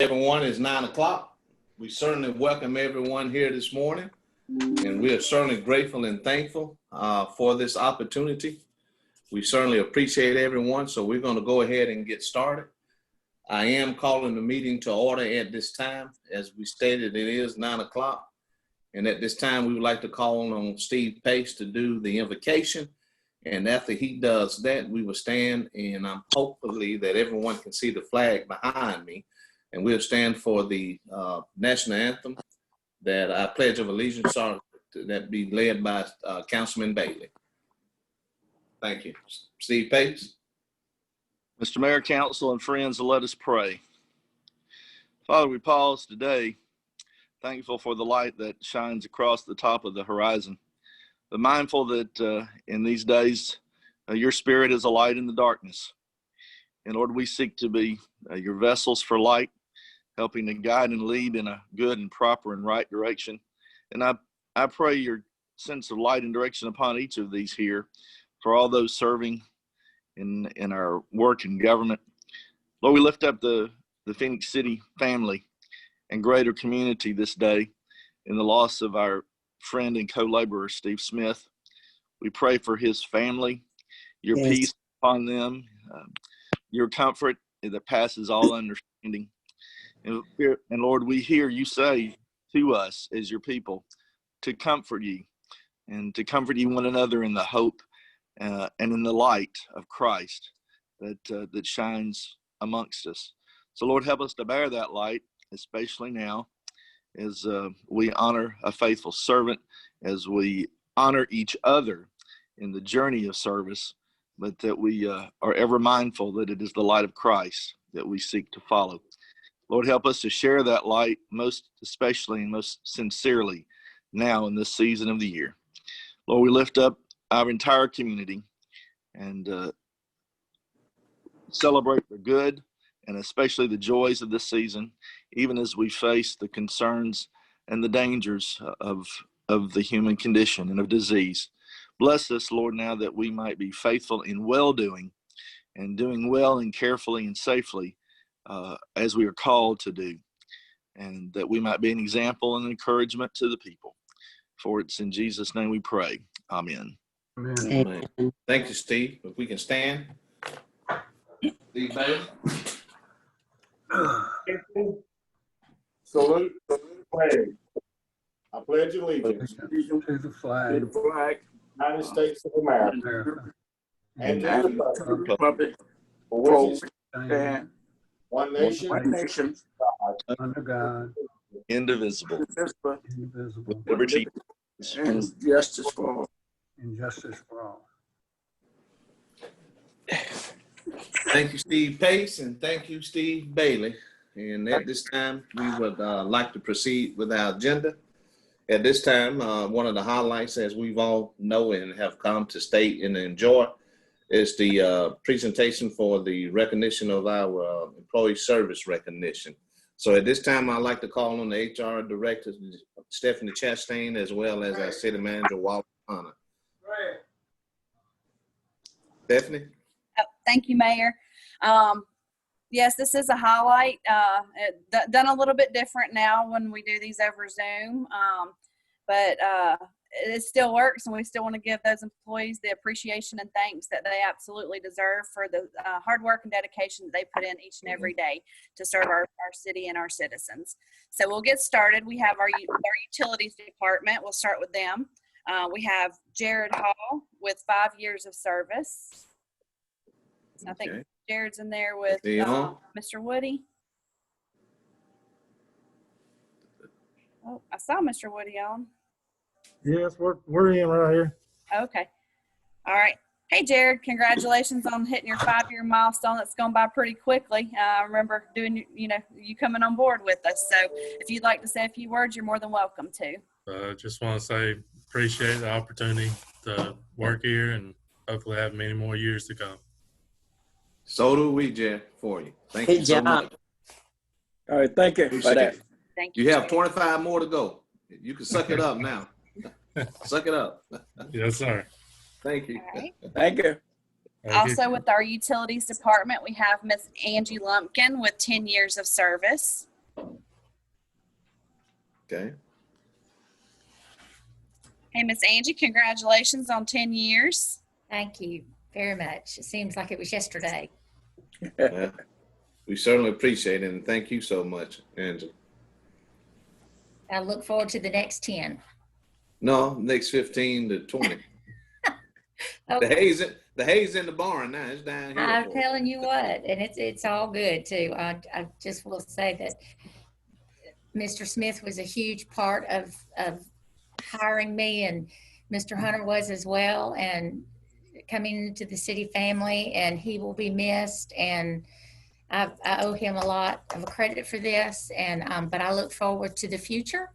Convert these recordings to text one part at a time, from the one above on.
Everyone, it's 9 o'clock. We certainly welcome everyone here this morning, and we are certainly grateful and thankful for this opportunity. We certainly appreciate everyone, so we're going to go ahead and get started. I am calling the meeting to order at this time. As we stated, it is 9 o'clock, and at this time, we would like to call on Steve Pace to do the invocation, and after he does that, we will stand, and I'm hopefully that everyone can see the flag behind me. And we'll stand for the national anthem that I pledge of allegiance are that be led by Councilman Bailey. Thank you. Steve Pace. Mr. Mayor, council, and friends, let us pray. Father, we pause today, thankful for the light that shines across the top of the horizon, but mindful that in these days, your spirit is a light in the darkness. And Lord, we seek to be your vessels for light, helping to guide and lead in a good and proper and right direction. And I pray your sense of light and direction upon each of these here, for all those serving in our work in government. Lord, we lift up the Phenix City family and greater community this day in the loss of our friend and co-laborer, Steve Smith. We pray for his family, your peace upon them, your comfort that passes all understanding. And Lord, we hear you say to us as your people to comfort you and to comfort you one another in the hope and in the light of Christ that shines amongst us. So Lord, help us to bear that light, especially now as we honor a faithful servant, as we honor each other in the journey of service, but that we are ever mindful that it is the light of Christ that we seek to follow. Lord, help us to share that light most especially and most sincerely now in this season of the year. Lord, we lift up our entire community and celebrate the good and especially the joys of this season, even as we face the concerns and the dangers of the human condition and of disease. Bless us, Lord, now that we might be faithful in well-doing and doing well and carefully and safely as we are called to do, and that we might be an example and encouragement to the people. For it's in Jesus' name we pray. Amen. Amen. Thank you, Steve. If we can stand. Steve Bailey. Salute the flag. I pledge allegiance to the flag of the United States of America and to the republic for which it stands, one nation, under God, indivisible, indivisible, with liberty and justice for all. Thank you, Steve Pace, and thank you, Steve Bailey. And at this time, we would like to proceed with our agenda. At this time, one of the highlights, as we've all know and have come to state and enjoy, is the presentation for the recognition of our employee service recognition. So at this time, I'd like to call on the HR Director, Stephanie Chastain, as well as our City Manager, Walter Hunter. Stephanie? Oh, thank you, Mayor. Yes, this is a highlight, done a little bit different now when we do these over Zoom, but it still works, and we still want to give those employees the appreciation and thanks that they absolutely deserve for the hard work and dedication that they put in each and every day to serve our city and our citizens. So we'll get started. We have our utilities department. We'll start with them. We have Jared Hall with 5 years of service. I think Jared's in there with Mr. Woody. Oh, I saw Mr. Woody on. Yes, we're in right here. Okay. All right. Hey, Jared, congratulations on hitting your 5-year milestone. That's gone by pretty quickly. I remember doing, you coming on board with us. So if you'd like to say a few words, you're more than welcome to. Just want to say appreciate the opportunity to work here and hopefully have many more years to come. So do we, Jared, for you. Thank you so much. All right, thank you for that. Thank you. You have 25 more to go. You can suck it up now. Suck it up. Yes, sir. Thank you. All right. Thank you. Also with our utilities department, we have Miss Angie Lumpkin with 10 years of service. Okay. Hey, Miss Angie, congratulations on 10 years. Thank you very much. It seems like it was yesterday. Yeah. We certainly appreciate it, and thank you so much, Angela. I look forward to the next 10. No, next 15 to 20. Okay. The hay's in the barn now. It's down here. I'm telling you what, and it's all good too. I just will say that Mr. Smith was a huge part of hiring me, and Mr. Hunter was as well, and coming into the city family, and he will be missed, and I owe him a lot of credit for this, and but I look forward to the future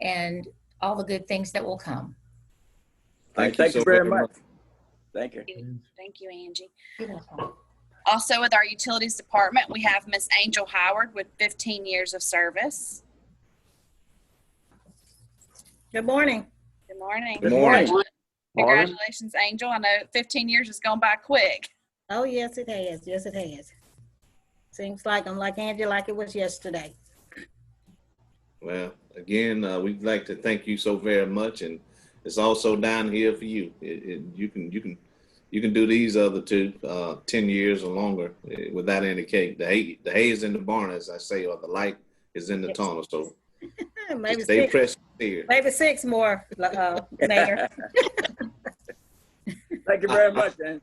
and all the good things that will come. Thank Thank you you so very much. much. Thank you. Thank you, Angie. You're welcome. Also with our utilities department, we have Miss Angel Howard with 15 years of service. Good morning. Good morning. Good morning. Congratulations, Angel. I know 15 years has gone by quick. Oh, yes, it has. Yes, it has. Seems like I'm like Angie, like it was yesterday. Well, again, we'd like to thank you so very much, and it's also down here for you. You can do these other two 10 years or longer without any cake. The hay is in the barn, as I say, or the light is in the tunnel. So Maybe stay six, pressed here. maybe six more, Mayor. Thank you very much, Dan.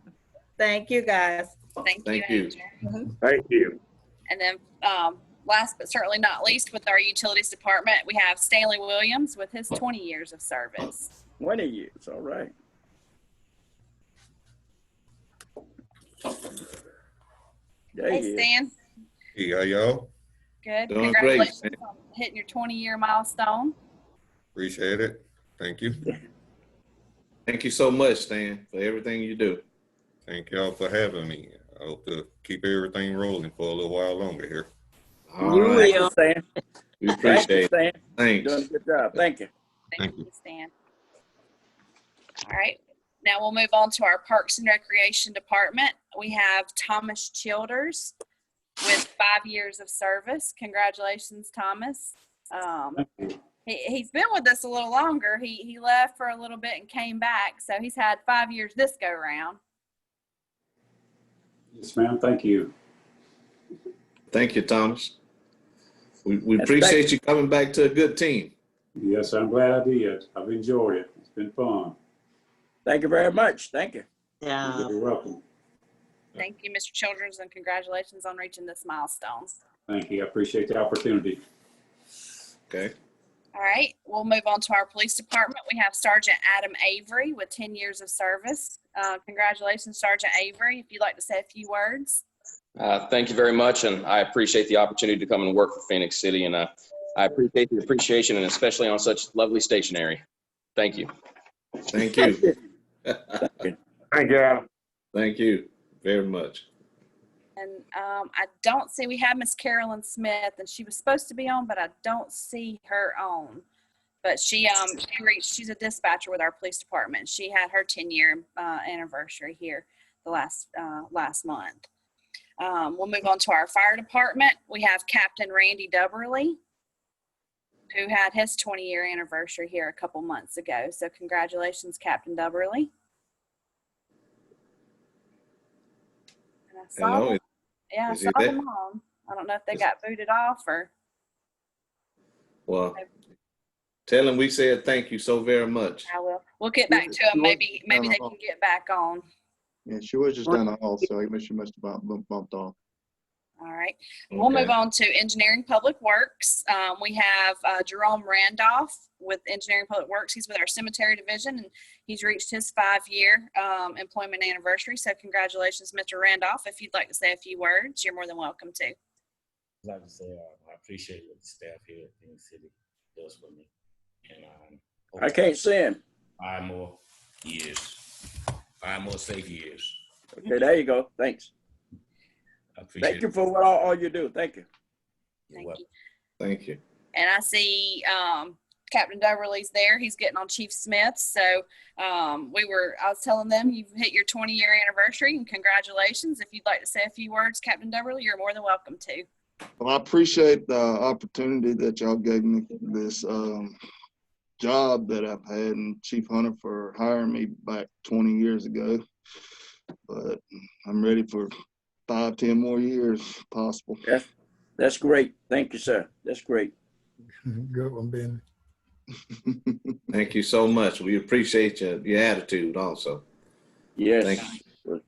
Thank you, guys. Thank you, Angel. Thank you. And then last but certainly not least, with our utilities department, we have Stanley Williams with his 20 years of service. 20 years, all right. There Hey, he is. Stan. Hey, how y'all? Good. Doing great, Congratulations Stan. on hitting your 20-year milestone. Appreciate it. Thank you. Thank you so much, Stan, for everything you do. Thank y'all for having me. I hope to keep everything rolling for a little while longer here. All You right. will, Stan. We Thank you, appreciate it. Stan. Thanks. Doing a good job. Thank you. Thank Thank you, Stan. All right. Now we'll move on to our Parks and Recreation Department. We have Thomas Childers with 5 years of service. Congratulations, Thomas. He's been with us a little longer. He left for a little bit and came back. So he's had 5 years this go round. Yes, ma'am. Thank you. Thank you, Thomas. We appreciate you coming back to a good team. Yes, I'm glad I did. I've enjoyed it. It's been fun. Thank you very much. Thank you. Yeah. You're welcome. Thank you, Mr. Childers, and congratulations on reaching this milestone. Thank you. I appreciate the opportunity. Okay. All right, we'll move on to our police department. We have Sergeant Adam Avery with 10 years of service. Congratulations, Sergeant Avery. If you'd like to say a few words. Thank you very much, and I appreciate the opportunity to come and work for Phenix City, and I appreciate the appreciation, and especially on such lovely stationery. Thank you. Thank you. Thank you, Adam. Thank you very much. And I don't see, we have Miss Carolyn Smith, and she was supposed to be on, but I don't see her on. But she's a dispatcher with our police department. She had her 10-year anniversary here the last month. We'll move on to our fire department. We have Captain Randy Dubberly, who had his 20-year anniversary here a couple months ago. So congratulations, Captain Dubberly. And I saw Hello. I Is he saw there? them on. I don't know if they got booted off or. Well, tell him we said thank you so very much. I will. We'll get back to them. Maybe they can get back on. Yeah, she was just down the hall, so I guess she must have bumped off. All right. We'll move Okay. on to Engineering Public Works. We have Jerome Randolph with Engineering Public Works. He's with our Cemetery Division, and he's reached his 5-year employment anniversary. So congratulations, Mr. Randolph. If you'd like to say a few words, you're more than welcome to. I'd like to say I appreciate what the staff here at Phenix City does for me. And I can't see him. 5 more years, 5 more safe years. Okay, there you go. Thanks. I appreciate Thank you for all you do. Thank you. Thank you. Thank you. And I see Captain Doverly's there. He's getting on Chief Smith. So I was telling them you've hit your 20-year anniversary, and congratulations. If you'd like to say a few words, Captain Doverly, you're more than welcome to. Well, I appreciate the opportunity that y'all gave me, this job that I've had, and Chief Hunter for hiring me back 20 years ago. But I'm ready for 5, 10 more years possible. That's great. Thank you, sir. That's great. Good one, Ben. Thank you so much. We appreciate your attitude also. Yes. Thank you.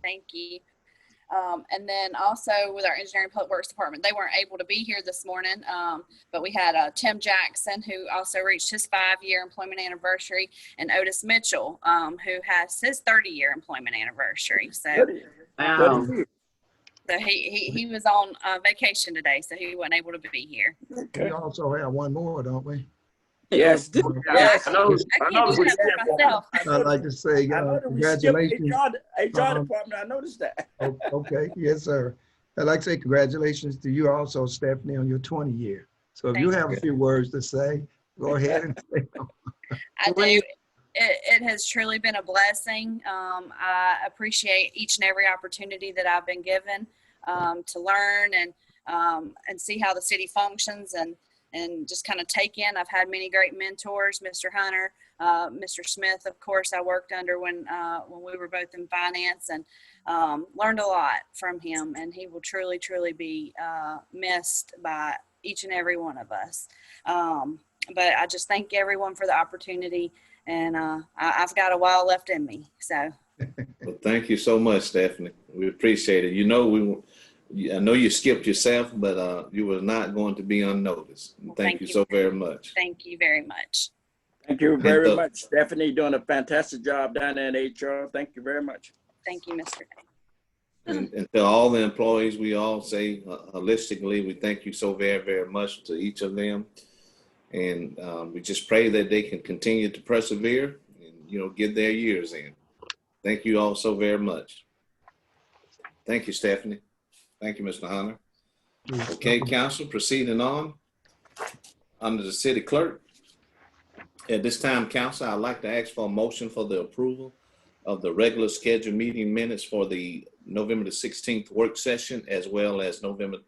Thank you. And then also with our Engineering Public Works Department, they weren't able to be here this morning, but we had Tim Jackson, who also reached his 5-year employment anniversary, and Otis Mitchell, who has his 30-year employment anniversary. So, so he was on vacation today, so he wasn't able to be here. We also have one more, don't we? Yes. Yes. I can't do that for myself. I'd like to say congratulations. HR department, I noticed that. Okay, yes, sir. I'd like to say congratulations to you also, Stephanie, on your 20 year. So if you have a few words to say, go ahead and say them. I do. It has truly been a blessing. I appreciate each and every opportunity that I've been given to learn and see how the city functions and just kind of take in. I've had many great mentors, Mr. Hunter, Mr. Smith, of course, I worked under when we were both in finance, and learned a lot from him, and he will truly, truly be missed by each and every one of us. But I just thank everyone for the opportunity, and I've got a while left in me, so. Well, thank you so much, Stephanie. We appreciate it. You know, I know you skipped yourself, but you were not going to be unnoticed. Well, thank you so very much. Thank you very much. Thank you very much, Stephanie. Doing a fantastic job down there in HR. Thank you very much. Thank you, Mr. And to all the employees, we all say holistically, we thank you so very, very much to each of them. And we just pray that they can continue to persevere and, get their years in. Thank you all so very much. Thank you, Stephanie. Thank you, Mr. Hunter. Okay, council, proceeding on under the city clerk. At this time, council, I'd like to ask for a motion for the approval of the regular scheduled meeting minutes for the November the 16th work session, as well as November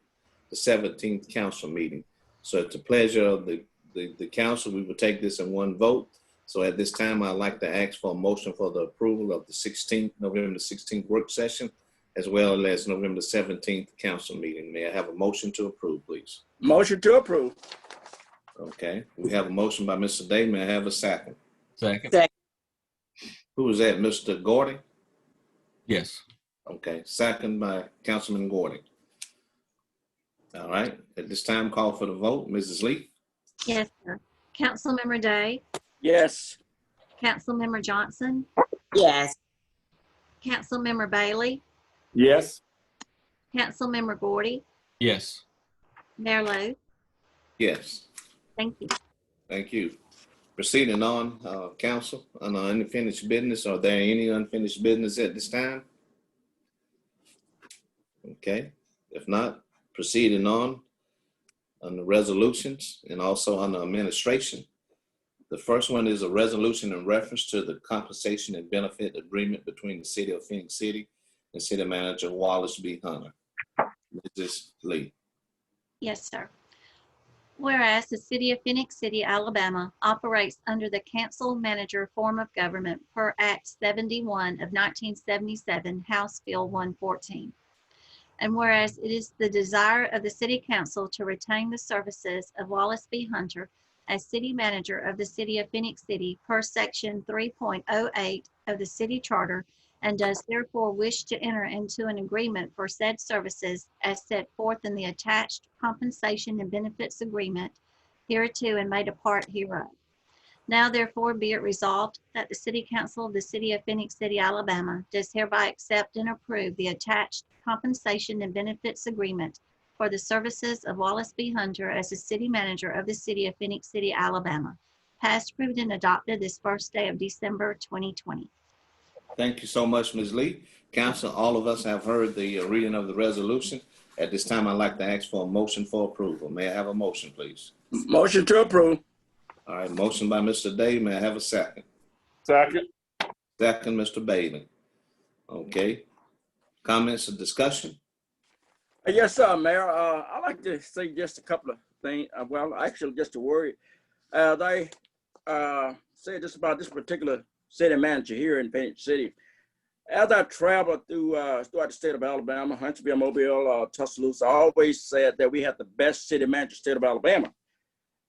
the 17th council meeting. So at the pleasure of the council, we will take this in one vote. So at this time, I'd like to ask for a motion for the approval of the November the 16th work session, as well as November 17th council meeting. May I have a motion to approve, please? Motion to approve. Okay, we have a motion by Mr. Day. May I have a second? Second. Who was that, Mr. Gordy? Yes. Okay, second by Councilman Gordy. All right, at this time, call for the vote. Mrs. Lee? Yes, sir. Councilmember Day? Yes. Councilmember Johnson? Yes. Councilmember Bailey? Yes. Councilmember Gordy? Yes. Mayor Lo? Yes. Thank you. Thank you. Proceeding on, council, on unfinished business. Are there any unfinished business at this time? Okay, if not, proceeding on the resolutions and also on the administration. The first one is a resolution in reference to the compensation and benefit agreement between the city of Phenix City and city manager Wallace B. Hunter. Mrs. Lee. Yes, sir. Whereas the city of Phenix City, Alabama operates under the council manager form of government per Act 71 of 1977, House Bill 114. And whereas it is the desire of the city council to retain the services of Wallace B. Hunter as city manager of the city of Phenix City per section 3.08 of the city charter, and does therefore wish to enter into an agreement for said services as set forth in the attached compensation and benefits agreement hereto and made a part hereof. Now therefore be it resolved that the City Council of the City of Phenix City, Alabama does hereby accept and approve the attached compensation and benefits agreement for the services of Wallace B. Hunter as the city manager of the City of Phenix City, Alabama, passed, approved, and adopted this first day of December 2020. Thank you so much, Ms. Lee. Council, all of us have heard the reading of the resolution. At this time, I'd like to ask for a motion for approval. May I have a motion, please? Motion to approve. All right, motion by Mr. Day. May I have a second? Second. Second, Mr. Bailey. Okay. Comments or discussion? Yes, sir, Mayor. I'd like to say just a couple of things. Well, actually, just a word. They said just about this particular city manager here in Phenix City. As I traveled throughout the state of Alabama, Huntsville, Mobile, Tuscaloosa, I always said that we had the best city manager in the state of Alabama.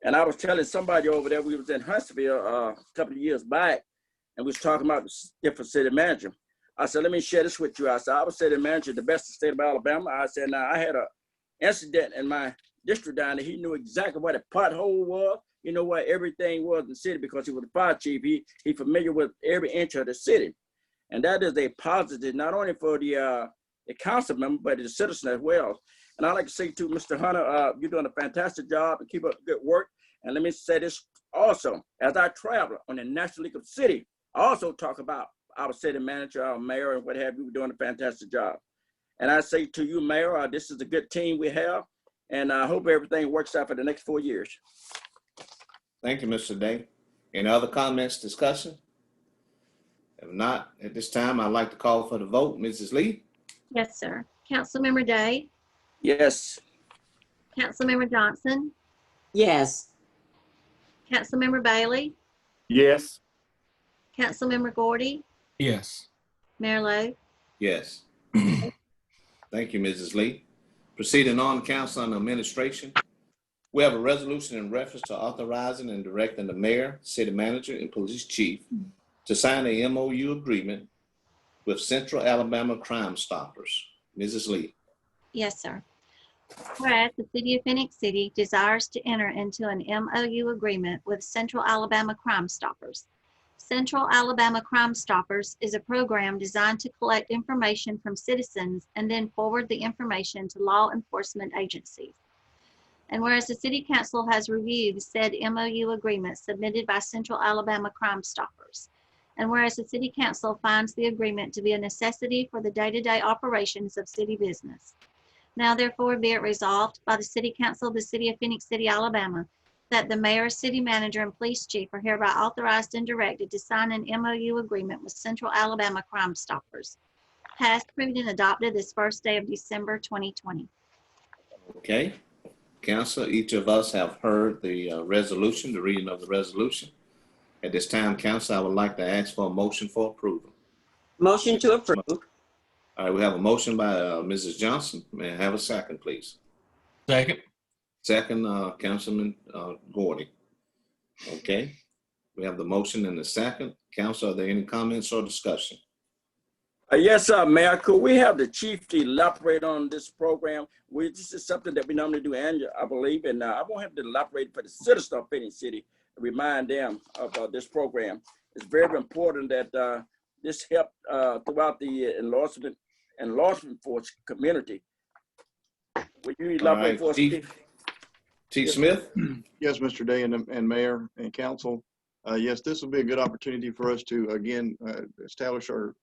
And I was telling somebody over there, we was in Huntsville a couple of years back, and we was talking about the different city manager. I said, let me share this with you. I said, I was city manager, the best in the state of Alabama. I said, now I had an incident in my district down there. He knew exactly where the pothole was. You know where everything was in the city because he was the fire chief. He familiar with every inch of the city. And that is a positive, not only for the council member, but the citizen as well. And I'd like to say to Mr. Hunter, you're doing a fantastic job and keep up the good work. And let me say this also, as I travel on the National League of City, I also talk about our city manager, our mayor, and what have you. We're doing a fantastic job. And I say to you, Mayor, this is a good team we have, and I hope everything works out for the next 4 years. Thank you, Mr. Day. Any other comments, discussion? If not, at this time, I'd like to call for the vote. Mrs. Lee? Yes, sir. Councilmember Day, Yes. Councilmember Johnson, Yes. Councilmember Bailey, Yes. Councilmember Gordy, Yes. Mayor Lo. Yes. Thank you, Mrs. Lee. Proceeding on, Council and Administration. We have a resolution in reference to authorizing and directing the mayor, city manager, and police chief to sign a MOU agreement with Central Alabama Crime Stoppers. Mrs. Lee. Yes, sir. Whereas the city of Phenix City desires to enter into an MOU agreement with Central Alabama Crime Stoppers. Central Alabama Crime Stoppers is a program designed to collect information from citizens and then forward the information to law enforcement agencies. And whereas the City Council has reviewed said MOU agreement submitted by Central Alabama Crime Stoppers, and whereas the City Council finds the agreement to be a necessity for the day-to-day operations of city business. Now therefore be it resolved by the City Council of the City of Phenix City, Alabama, that the mayor, city manager, and police chief are hereby authorized and directed to sign an MOU agreement with Central Alabama Crime Stoppers, passed, approved, and adopted this first day of December 2020. Okay. Council, each of us have heard the resolution, the reading of the resolution. At this time, Council, I would like to ask for a motion for approval. Motion to approve. All right, we have a motion by Mrs. Johnson. May I have a second, please? Second. Second, Councilman Gordy. Okay. We have the motion and the second. Council, are there any comments or discussion? Yes, Mayor, could we have the chief to elaborate on this program? This is something that we normally do annually, I believe, and I want him to elaborate for the citizens of Phenix City and remind them about this program. It's very important that this help throughout the enlargement force community. Would you elaborate for us, Chief? Chief Smith? Yes, Mr. Day and Mayor and Council. Yes, this will be a good opportunity for us to, again, establish our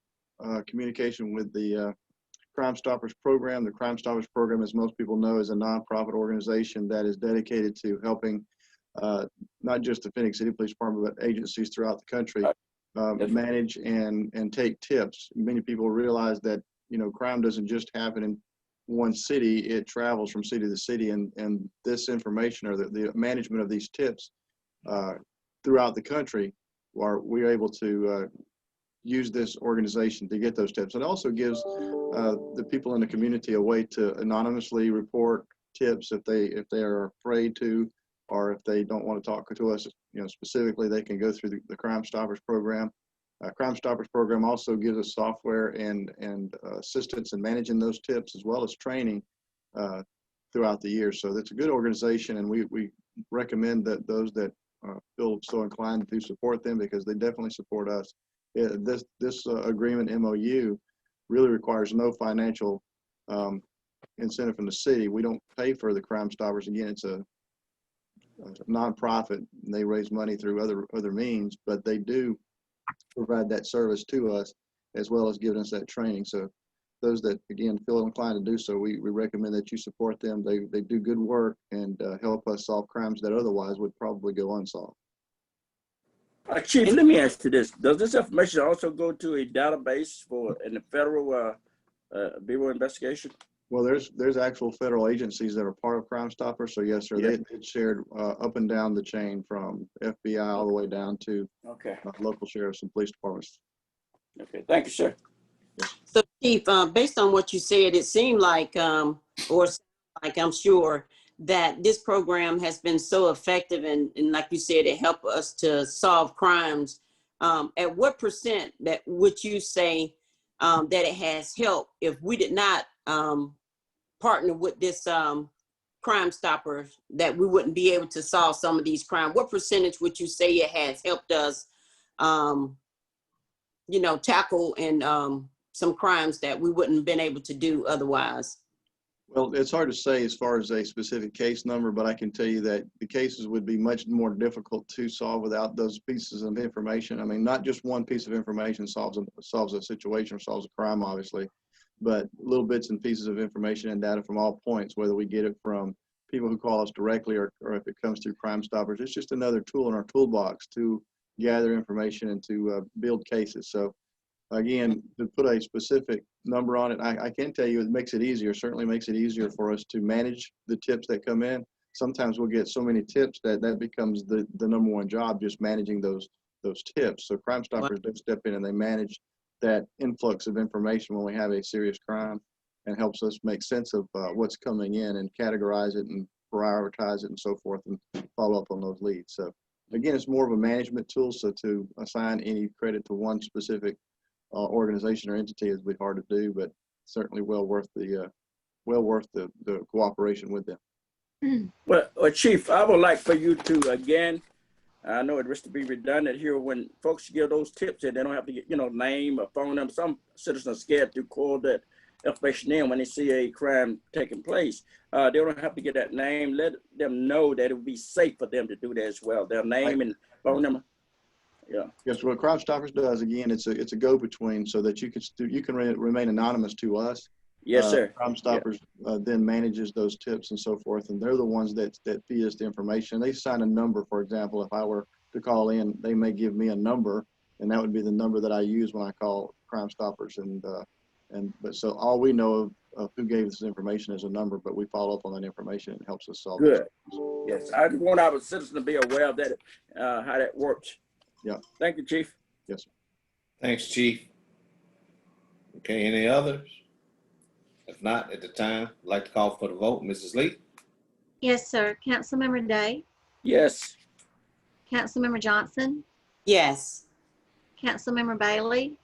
communication with the Crime Stoppers program. The Crime Stoppers program, as most people know, is a nonprofit organization that is dedicated to helping not just the Phenix City Police Department, but agencies throughout the country manage and take tips. Many people realize that, you know, crime doesn't just happen in one city, it travels from city to city, and this information or the management of these tips throughout the country, we're able to use this organization to get those tips. It also gives the people in the community a way to anonymously report tips if they are afraid to, or if they don't want to talk to us, you know, specifically, they can go through the Crime Stoppers program. Crime Stoppers program also gives us software and assistance in managing those tips, as well as training throughout the year. So that's a good organization, and we recommend that those that feel so inclined to support them, because they definitely support us. This agreement MOU really requires no financial incentive from the city. We don't pay for the Crime Stoppers. Again, it's a nonprofit, and they raise money through other means, but they do provide that service to us, as well as giving us that training. So those that, again, feel inclined to do so, we recommend that you support them. They do good work and help us solve crimes that otherwise would probably go unsolved. Chief, let me ask you this. Does this information also go to a database in the federal Bureau of Investigation? Well, there's actual federal agencies that are part of Crime Stoppers. So yes, sir, Yeah. it's shared up and down the chain from FBI all the way down to local sheriffs and police departments. Okay, thank you, sir. So, Chief, based on what you said, it seemed like, I'm sure, that this program has been so effective and like you said, it helped us to solve crimes. At what percent that would you say that it has helped if we did not partner with this Crime Stopper, that we wouldn't be able to solve some of these crimes? What percentage would you say it has helped us, tackle and some crimes that we wouldn't have been able to do otherwise? Well, it's hard to say as far as a specific case number, but I can tell you that the cases would be much more difficult to solve without those pieces of information. I mean, not just one piece of information solves a situation or solves a crime, obviously, but little bits and pieces of information and data from all points, whether we get it from people who call us directly or if it comes through Crime Stoppers. It's just another tool in our toolbox to gather information and to build cases. So again, to put a specific number on it, I can tell you it makes it easier, certainly makes it easier for us to manage the tips that come in. Sometimes we'll get so many tips that becomes the number one job, just managing those tips. So Crime Stoppers do step in and they manage that influx of information when we have a serious crime and helps us make sense of what's coming in and categorize it and prioritize it and so forth and follow up on those leads. So again, it's more of a management tool. So to assign any credit to one specific organization or entity is be hard to do, but certainly well worth the cooperation with them. Well, Chief, I would like for you to again, I know it risks to be redundant here, when folks give those tips and they don't have to get, name or phone number. Some citizens are scared to call that information in when they see a crime taking place. They don't have to get that name. Let them know that it would be safe for them to do that as well. Their name and phone number. Yeah. Yes. What Crime Stoppers does, again, it's a go-between so that you can remain anonymous to us. Yes, sir. Crime Stoppers then manages those tips and so forth, and they're the ones that feed us the information. They assign a number. For example, if I were to call in, they may give me a number, and that would be the number that I use when I call Crime Stoppers. But so all we know of who gave us information is a number, but we follow up on that information and it helps us solve it. Good. Yes, I just want our citizens to be aware of that, how that works. Yeah. Thank you, Chief. Yes, sir. Thanks, Chief. Okay, any others? If not, at the time, I'd like to call for the vote. Mrs. Lee? Yes, sir. Councilmember Day? Yes. Councilmember Johnson? Yes. Councilmember Bailey?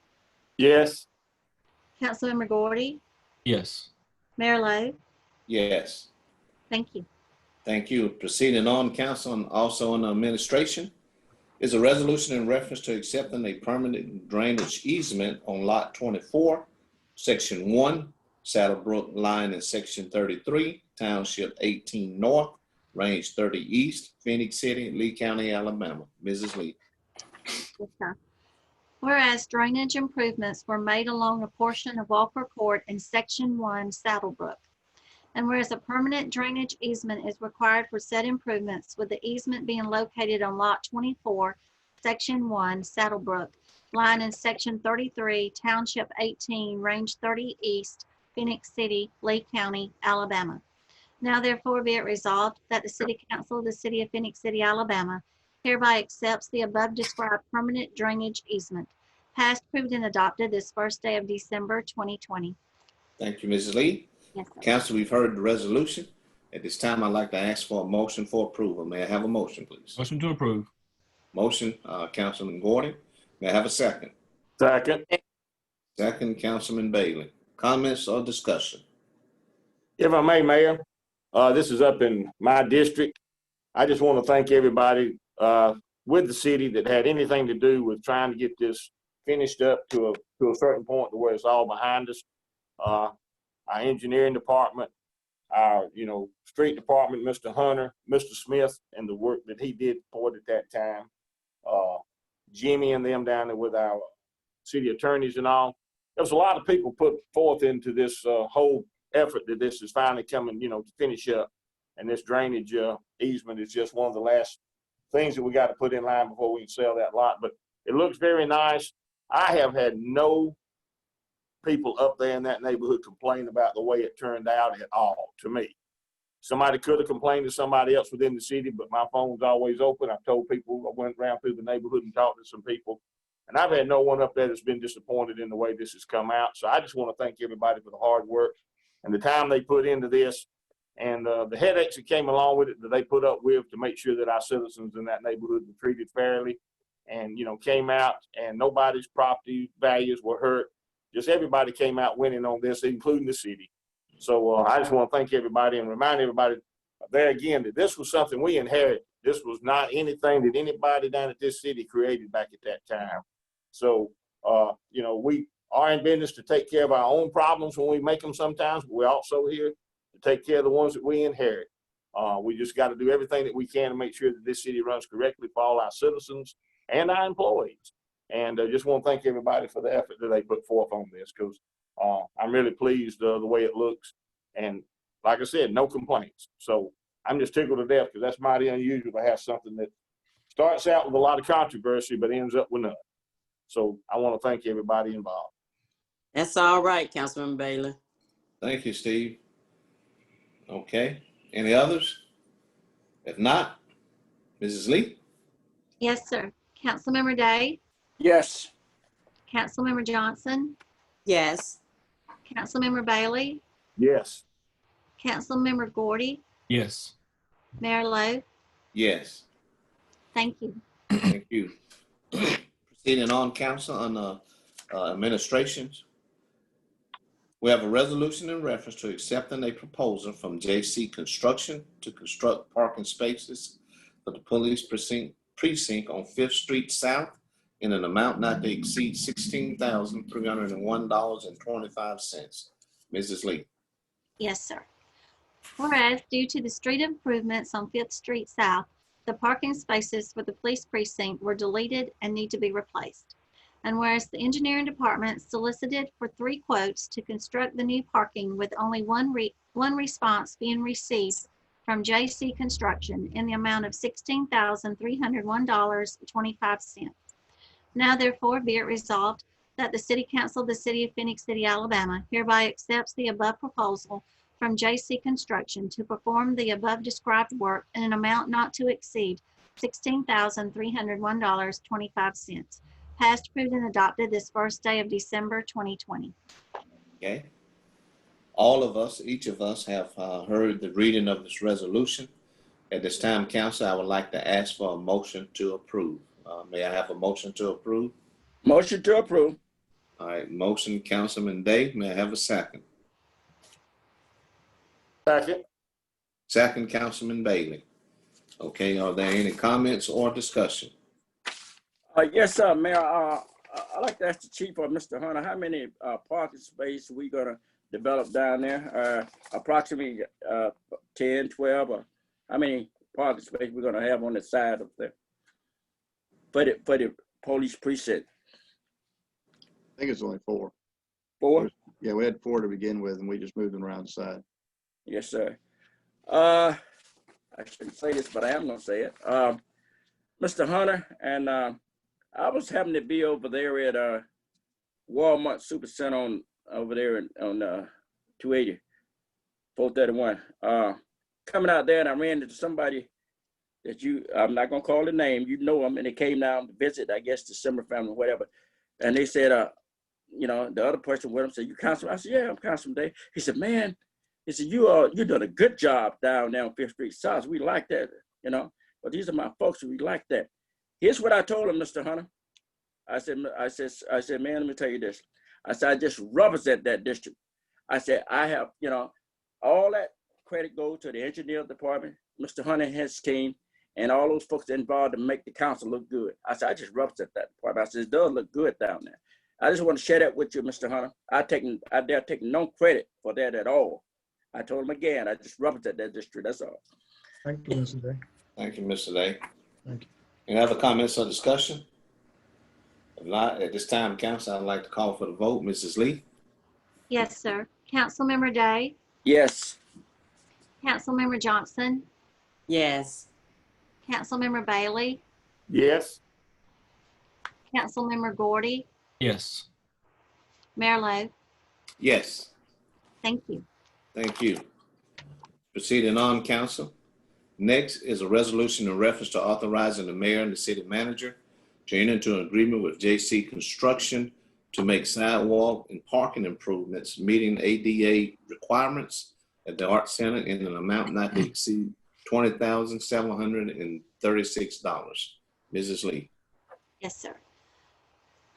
Yes. Councilmember Gordy? Yes. Mayor Lowe? Yes. Thank you. Thank you. Proceeding on, council, and also on administration, is a resolution in reference to accepting a permanent drainage easement on Lot 24, Section 1, Saddlebrook line in Section 33, Township 18 North, Range 30 East, Phenix City, Lee County, Alabama. Mrs. Lee. Yes, sir. Whereas drainage improvements were made along a portion of Walker Court in Section 1, Saddlebrook. And whereas a permanent drainage easement is required for said improvements, with the easement being located on Lot 24, Section 1, Saddlebrook, line in Section 33, Township 18, Range 30 East, Phenix City, Lee County, Alabama. Now therefore be it resolved that the City Council of the City of Phenix City, Alabama hereby accepts the above described permanent drainage easement, passed, approved, and adopted this first day of December 2020. Thank you, Mrs. Lee. Yes, sir. Council, we've heard the resolution. At this time, I'd like to ask for a motion for approval. May I have a motion, please? Motion to approve. Motion, Councilman Gordon. May I have a second? Second. Second, Councilman Bailey. Comments or discussion? If I may, Mayor, this is up in my district. I just want to thank everybody with the city that had anything to do with trying to get this finished up to a certain point to where it's all behind us. Our engineering department, our street department, Mr. Hunter, Mr. Smith, and the work that he did for it at that time. Jimmy and them down there with our city attorneys and all. There was a lot of people put forth into this whole effort that this is finally coming, to finish up. And this drainage easement is just one of the last things that we got to put in line before we can sell that lot. But it looks very nice. I have had no people up there in that neighborhood complain about the way it turned out at all to me. Somebody could have complained to somebody else within the city, but my phone's always open. I've told people, I went around through the neighborhood and talked to some people, and I've had no one up there that's been disappointed in the way this has come out. So I just want to thank everybody for the hard work and the time they put into this, and the headaches that came along with it that they put up with to make sure that our citizens in that neighborhood were treated fairly, and, you know, came out and nobody's property values were hurt. Just everybody came out winning on this, including the city. So I just want to thank everybody and remind everybody there again that this was something we inherited. This was not anything that anybody down at this city created back at that time. So, you know, we are in business to take care of our own problems when we make them sometimes, but we're also here to take care of the ones that we inherit. We just got to do everything that we can to make sure that this city runs correctly for all our citizens and our employees. And I just want to thank everybody for the effort that they put forth on this, because I'm really pleased the way it looks. And like I said, no complaints. So I'm just tickled to death, because that's mighty unusual to have something that starts out with a lot of controversy but ends up with none. So I want to thank everybody involved. That's all right, Councilman Bailey. Thank you, Steve. Okay. Any others? If not, Mrs. Lee? Yes, sir. Councilmember Day, Yes. Councilmember Johnson, Yes. Councilmember Bailey, Yes. Councilmember Gordy, Yes. Mayor Lowe. Yes. Thank you. Thank you. Proceeding on, council, on administrations. We have a resolution in reference to accepting a proposal from JC Construction to construct parking spaces for the police precinct on 5th Street South in an amount not to exceed $16,301.25. Mrs. Lee. Yes, sir. Whereas due to the street improvements on 5th Street South, the parking spaces for the police precinct were deleted and need to be replaced. And whereas the engineering department solicited for 3 quotes to construct the new parking with only one response being received from JC Construction in the amount of $16,301.25. Now therefore be it resolved that the City Council of the City of Phenix City, Alabama hereby accepts the above proposal from JC Construction to perform the above described work in an amount not to exceed $16,301.25. Passed, approved, and adopted this first day of December 2020. Okay. All of us, each of us have heard the reading of this resolution. At this time, council, I would like to ask for a motion to approve. May I have a motion to approve? Motion to approve. All right, motion, Councilman Day. May I have a second? Second. Second, Councilman Bailey. Okay, are there any comments or discussion? Yes, sir, Mayor. I'd like to ask the chief or Mr. Hunter, how many parking spaces we gonna develop down there? Approximately 10, 12, or how many parking spaces we're gonna have on the side of the for the police precinct? I think it's only 4. 4? Yeah, we had 4 to begin with, and we just moved them around the side. Yes, sir. I shouldn't say this, but I am gonna say it. Mr. Hunter, and I was having to be over there at Walmart Supercenter over there on 280, 431. Coming out there, and I ran into somebody that I'm not gonna call the name, you know them, and they came down to visit, I guess, the Simmer family, whatever. And they said, you know, the other person with them said, "You Councilman?" I said, "Yeah, I'm Councilman Day." He said, "Man," he said, you're doing a good job down there on 5th Street South. We like that, you know. But these are my folks, we like that. Here's what I told him, Mr. Hunter. I said, man, let me tell you this. I said, I just represent that district. I said, I have, you know, all that credit goes to the engineer department, Mr. Hunter and his team, and all those folks involved to make the council look good. I said, I just represent that department. I said, it does look good down there. I just want to share that with you, Mr. Hunter. I dare take no credit for that at all. I told him again, I just represent that district, that's all. Thank you, Mr. Day. Thank you, Mr. Day. Thank you. Any other comments or discussion? If not, at this time, council, I'd like to call for the vote. Mrs. Lee? Yes, sir. Councilmember Day, Yes. Councilmember Johnson, Yes. Councilmember Bailey, Yes. Councilmember Gordy, Yes. Mayor Lo. Yes. Thank you. Thank you. Proceeding on, council. Next is a resolution in reference to authorizing the mayor and the city manager to enter into an agreement with JC Construction to make sidewalk and parking improvements meeting ADA requirements at the Art Center in an amount not to exceed $20,736. Mrs. Lee. Yes, sir.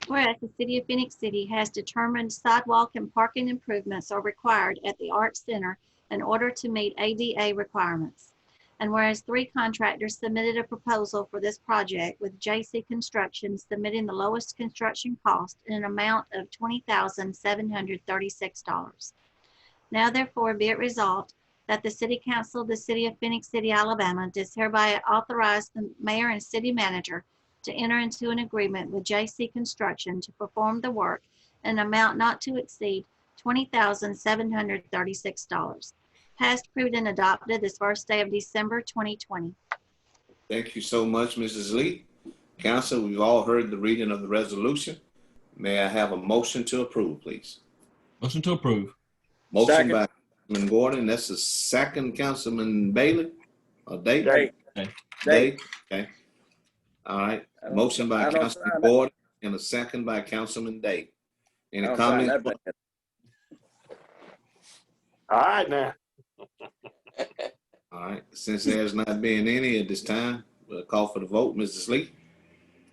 Whereas the city of Phoenix City has determined sidewalk and parking improvements are required at the Art Center in order to meet ADA requirements. And whereas 3 contractors submitted a proposal for this project with JC Construction submitting the lowest construction cost in an amount of $20,736. Now therefore be it resolved that the City Council of the City of Phoenix City, Alabama does hereby authorize the mayor and city manager to enter into an agreement with JC Construction to perform the work in an amount not to exceed $20,736. Passed, approved, and adopted this first day of December 2020. Thank you so much, Mrs. Lee. Council, we've all heard the reading of the resolution. May I have a motion to approve, please? Motion to approve. Motion Second. by Councilman Gordon. That's the second, Councilman Bailey or Day? Day. Day. Okay. All right. Motion by I don't Councilman sign that. Gordon and a second by Councilman Day. Any I'll sign comments? that back. All right now. All right. Since there's not being any at this time, we'll call for the vote. Mrs. Lee?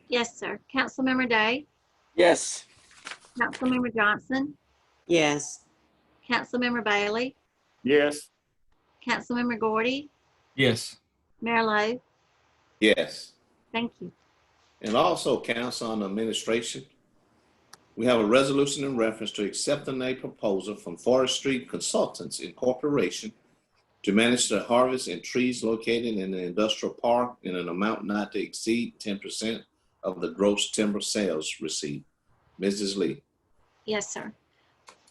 Yes, sir. Councilmember Day, Yes. Councilmember Johnson, Yes. Councilmember Bailey, Yes. Councilmember Gordy, Yes. Mayor Lo. Yes. Thank you. And also, Council on Administration, we have a resolution in reference to accepting a proposal from Forestry Consultants Incorporation to manage the harvest in trees located in the industrial park in an amount not to exceed 10% of the gross timber sales received. Mrs. Lee. Yes, sir.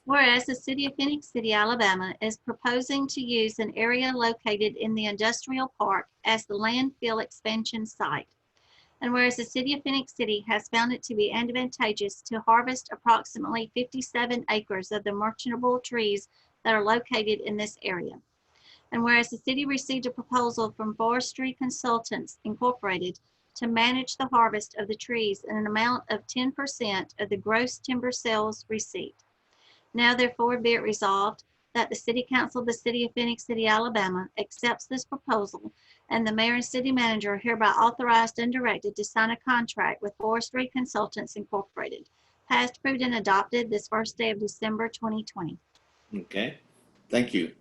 Whereas the City of Phoenix City, Alabama is proposing to use an area located in the industrial park as the landfill expansion site. And whereas the City of Phoenix City has found it to be advantageous to harvest approximately 57 acres of the merchantable trees that are located in this area. And whereas the city received a proposal from Forestry Consultants Incorporated to manage the harvest of the trees in an amount of 10% of the gross timber sales received. Now therefore be it resolved that the City Council of the City of Phoenix City, Alabama accepts this proposal, and the mayor and city manager are hereby authorized and directed to sign a contract with Forestry Consultants Incorporated. Passed, approved, and adopted this first day of December 2020. Okay. Thank you.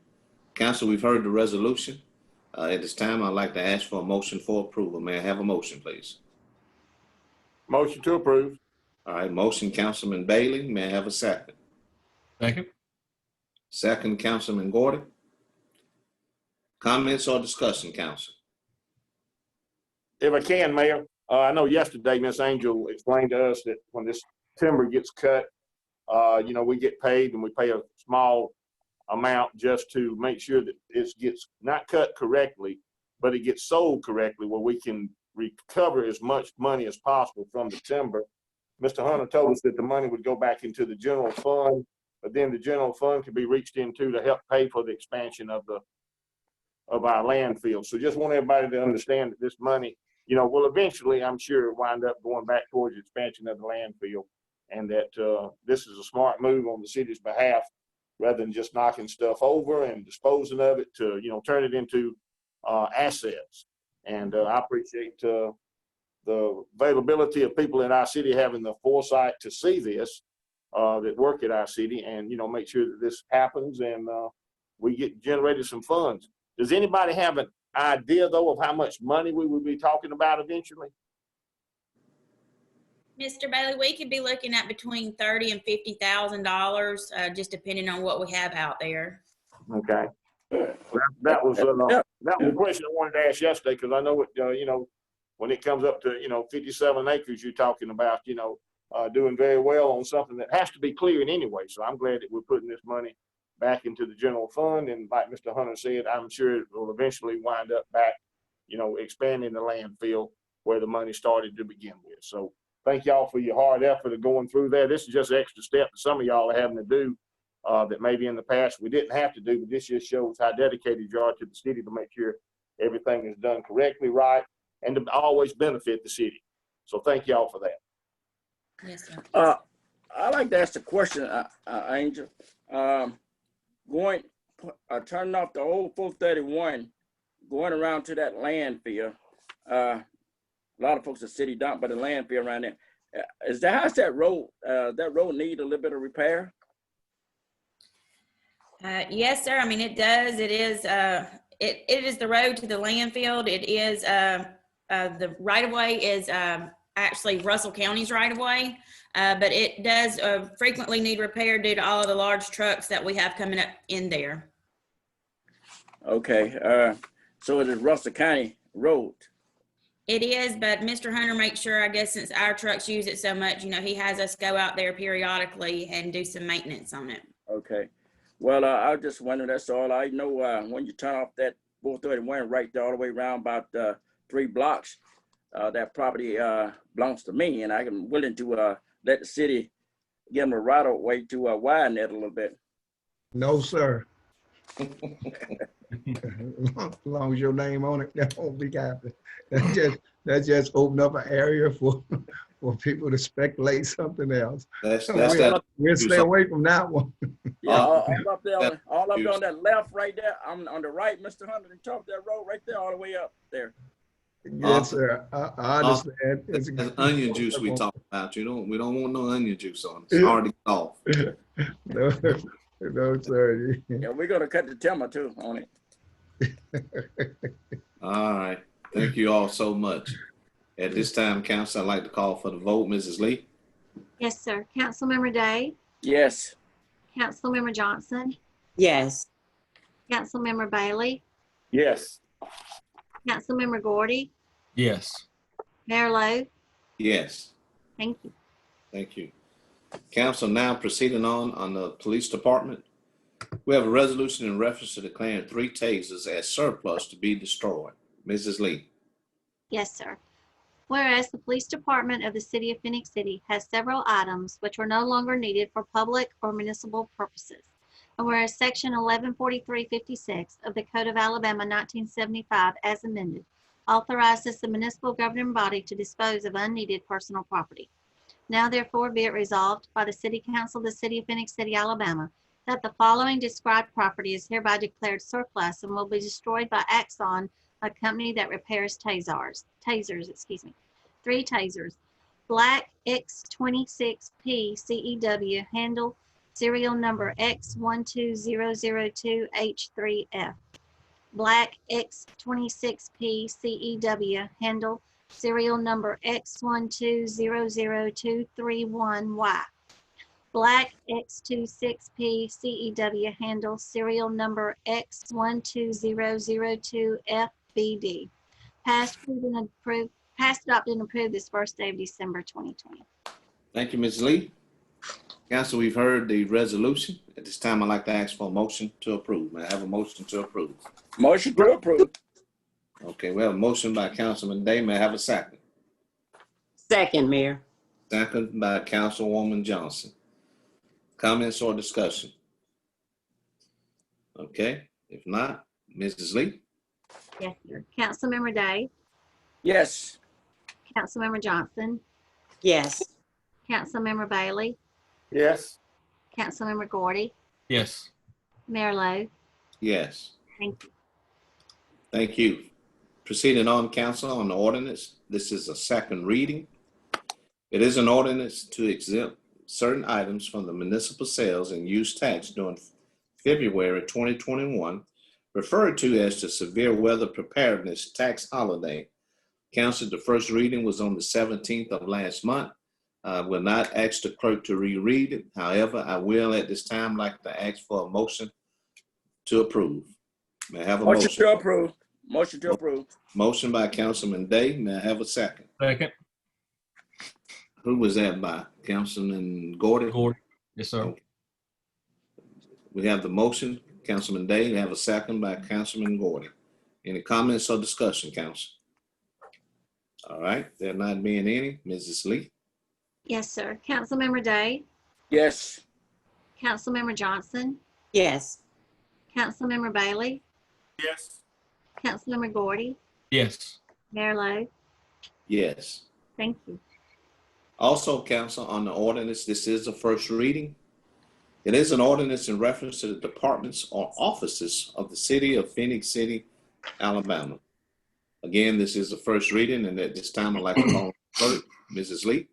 Council, we've heard the resolution. At this time, I'd like to ask for a motion for approval. May I have a motion, please? Motion to approve. All right. Motion, Councilman Bailey. May I have a second? Second. Second, Councilman Gordon. Comments or discussion, Council? If I can, Mayor, I know yesterday Miss Angel explained to us that when this timber gets cut, we get paid and we pay a small amount just to make sure that it gets not cut correctly, but it gets sold correctly where we can recover as much money as possible from the timber. Mr. Hunter told us that the money would go back into the general fund, but then the general fund could be reached into to help pay for the expansion of our landfill. So just want everybody to understand that this money, will eventually, I'm sure, wind up going back towards the expansion of the landfill, and that this is a smart move on the city's behalf, rather than just knocking stuff over and disposing of it to, turn it into assets. And I appreciate the availability of people in our city having the foresight to see this, that work at our city, and, make sure that this happens and we get generated some funds. Does anybody have an idea, though, of how much money we would be talking about eventually? Mr. Bailey, we could be looking at between $30,000 and $50,000, just depending on what we have out there. Okay. That was a question I wanted to ask yesterday, because I know it, when it comes up to 57 acres, you're talking about doing very well on something that has to be cleared anyway. So I'm glad that we're putting this money back into the general fund, and like Mr. Hunter said, I'm sure it will eventually wind up back expanding the landfill where the money started to begin with. So thank y'all for your hard effort of going through there. This is just an extra step that some of y'all are having to do that maybe in the past we didn't have to do, but this just shows how dedicated you are to the city to make sure everything is done correctly, right, and to always benefit the city. So thank y'all for that. Yes, sir. I'd like to ask a question, Angel. Turning off the old 431, going around to that landfill. A lot of folks in the city don't, but the landfill around there. How's that road? That road need a little bit of repair? Yes, sir. I mean, it does. It is. It is the road to the landfill. It is. The right of way is actually Russell County's right of way, but it does frequently need repair due to all of the large trucks that we have coming up in there. Okay. So it is Russell County road. It is, but Mr. Hunter makes sure, I guess, since our trucks use it so much, he has us go out there periodically and do some maintenance on it. Okay. Well, I just wonder, that's all I know. When you turn off that 431 right there all the way around about 3 blocks, that property belongs to me, and I'm willing to let the city give them a right of way to widen it a little bit. No, sir. As long as your name on it, that won't be happening. That's just open up an area for people to speculate something else. We'll stay away from that one. Yeah, all up there on that left right there. I'm on the right, Mr. Hunter, and top of that road right there, all the way up there. Yes, sir. I understand. It's onion juice we talk about. We don't want no onion juice on it. It's hard to get off. No, sir. Yeah, we're gonna cut the timber too on it. All right. Thank you all so much. At this time, council, I'd like to call for the vote. Mrs. Lee? Yes, sir. Councilmember Day? Yes. Councilmember Johnson? Yes. Councilmember Bailey? Yes. Councilmember Gordy? Yes. Mayor Lowe? Yes. Thank you. Thank you. Council, now proceeding on the police department. We have a resolution in reference to declaring 3 tasers as surplus to be destroyed. Mrs. Lee? Yes, sir. Whereas the police department of the city of Phenix City has several items which are no longer needed for public or municipal purposes. And whereas section 114356 of the Code of Alabama 1975 as amended authorizes the municipal governing body to dispose of unneeded personal property. Now therefore be it resolved by the City Council of the City of Phenix City, Alabama, that the following described property is hereby declared surplus and will be destroyed by Axon, a company that repairs tasers. 3 tasers. Black X26P CEW handle serial number X12002H3F. Black X26P CEW handle serial number X1200231Y. Black X26P CEW handle serial number X12002FBD. Passed, adopted, and approved this first day of December 2020. Thank you, Ms. Lee. Council, we've heard the resolution. At this time, I'd like to ask for a motion to approve. May I have a motion to approve? Motion to approve. Okay, we have a motion by Councilman Day. May I have a second? Second, Mayor. Second by Councilwoman Johnson. Comments or discussion? Okay, if not, Mrs. Lee? Yes, sir. Councilmember Day? Yes. Councilmember Johnson? Yes. Councilmember Bailey? Yes. Councilmember Gordy? Yes. Mayor Lowe? Yes. Thank you. Thank you. Proceeding on, council, on the ordinance. This is a second reading. It is an ordinance to exempt certain items from the municipal sales and use tax during February 2021, referred to as the Severe Weather Preparedness Tax Holiday. Council, the first reading was on the 17th of last month. I will not ask the clerk to reread it. However, I will at this time like to ask for a motion to approve. May I have a motion? Motion to approve. Motion to approve. Motion by Councilman Day. May I have a second? Second. Who was that by? Councilman Gordy? Gordy. Yes, sir. Okay. We have the motion, Councilman Day. We have a second by Councilman Gordy. Any comments or discussion, council? All right, there not being any, Mrs. Lee? Yes, sir. Councilmember Day, Yes. Councilmember Johnson, Yes. Councilmember Bailey, Yes. Councilmember Gordy, Yes. Mayor Lo. Yes. Thank you. Also, council, on the ordinance, this is a first reading. It is an ordinance in reference to the departments or offices of the city of Phenix City, Alabama. Again, this is the first reading, and at this time, I'd like to call clerk, Mrs. Lee.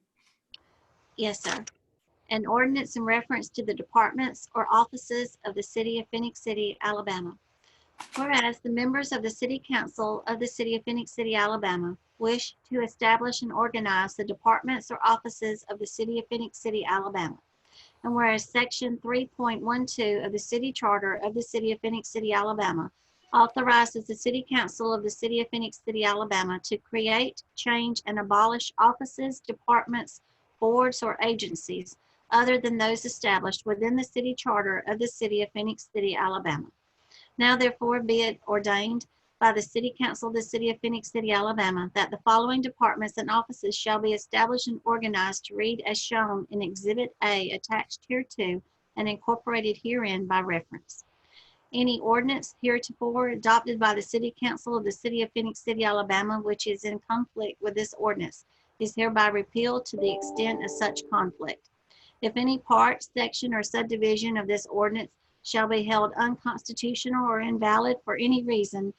Yes, sir. An ordinance in reference to the departments or offices of the city of Phenix City, Alabama. Whereas the members of the City Council of the City of Phenix City, Alabama wish to establish and organize the departments or offices of the City of Phenix City, Alabama. And whereas Section 3.12 of the City Charter of the City of Phenix City, Alabama authorizes the City Council of the City of Phenix City, Alabama to create, change, and abolish offices, departments, boards, or agencies other than those established within the City Charter of the City of Phenix City, Alabama. Now therefore be it ordained by the City Council of the City of Phenix City, Alabama, that the following departments and offices shall be established and organized to read as shown in Exhibit A attached hereto and incorporated herein by reference. Any ordinance heretofore adopted by the City Council of the City of Phenix City, Alabama, which is in conflict with this ordinance, is hereby repealed to the extent of such conflict. If any part, section, or subdivision of this ordinance shall be held unconstitutional or invalid for any reason,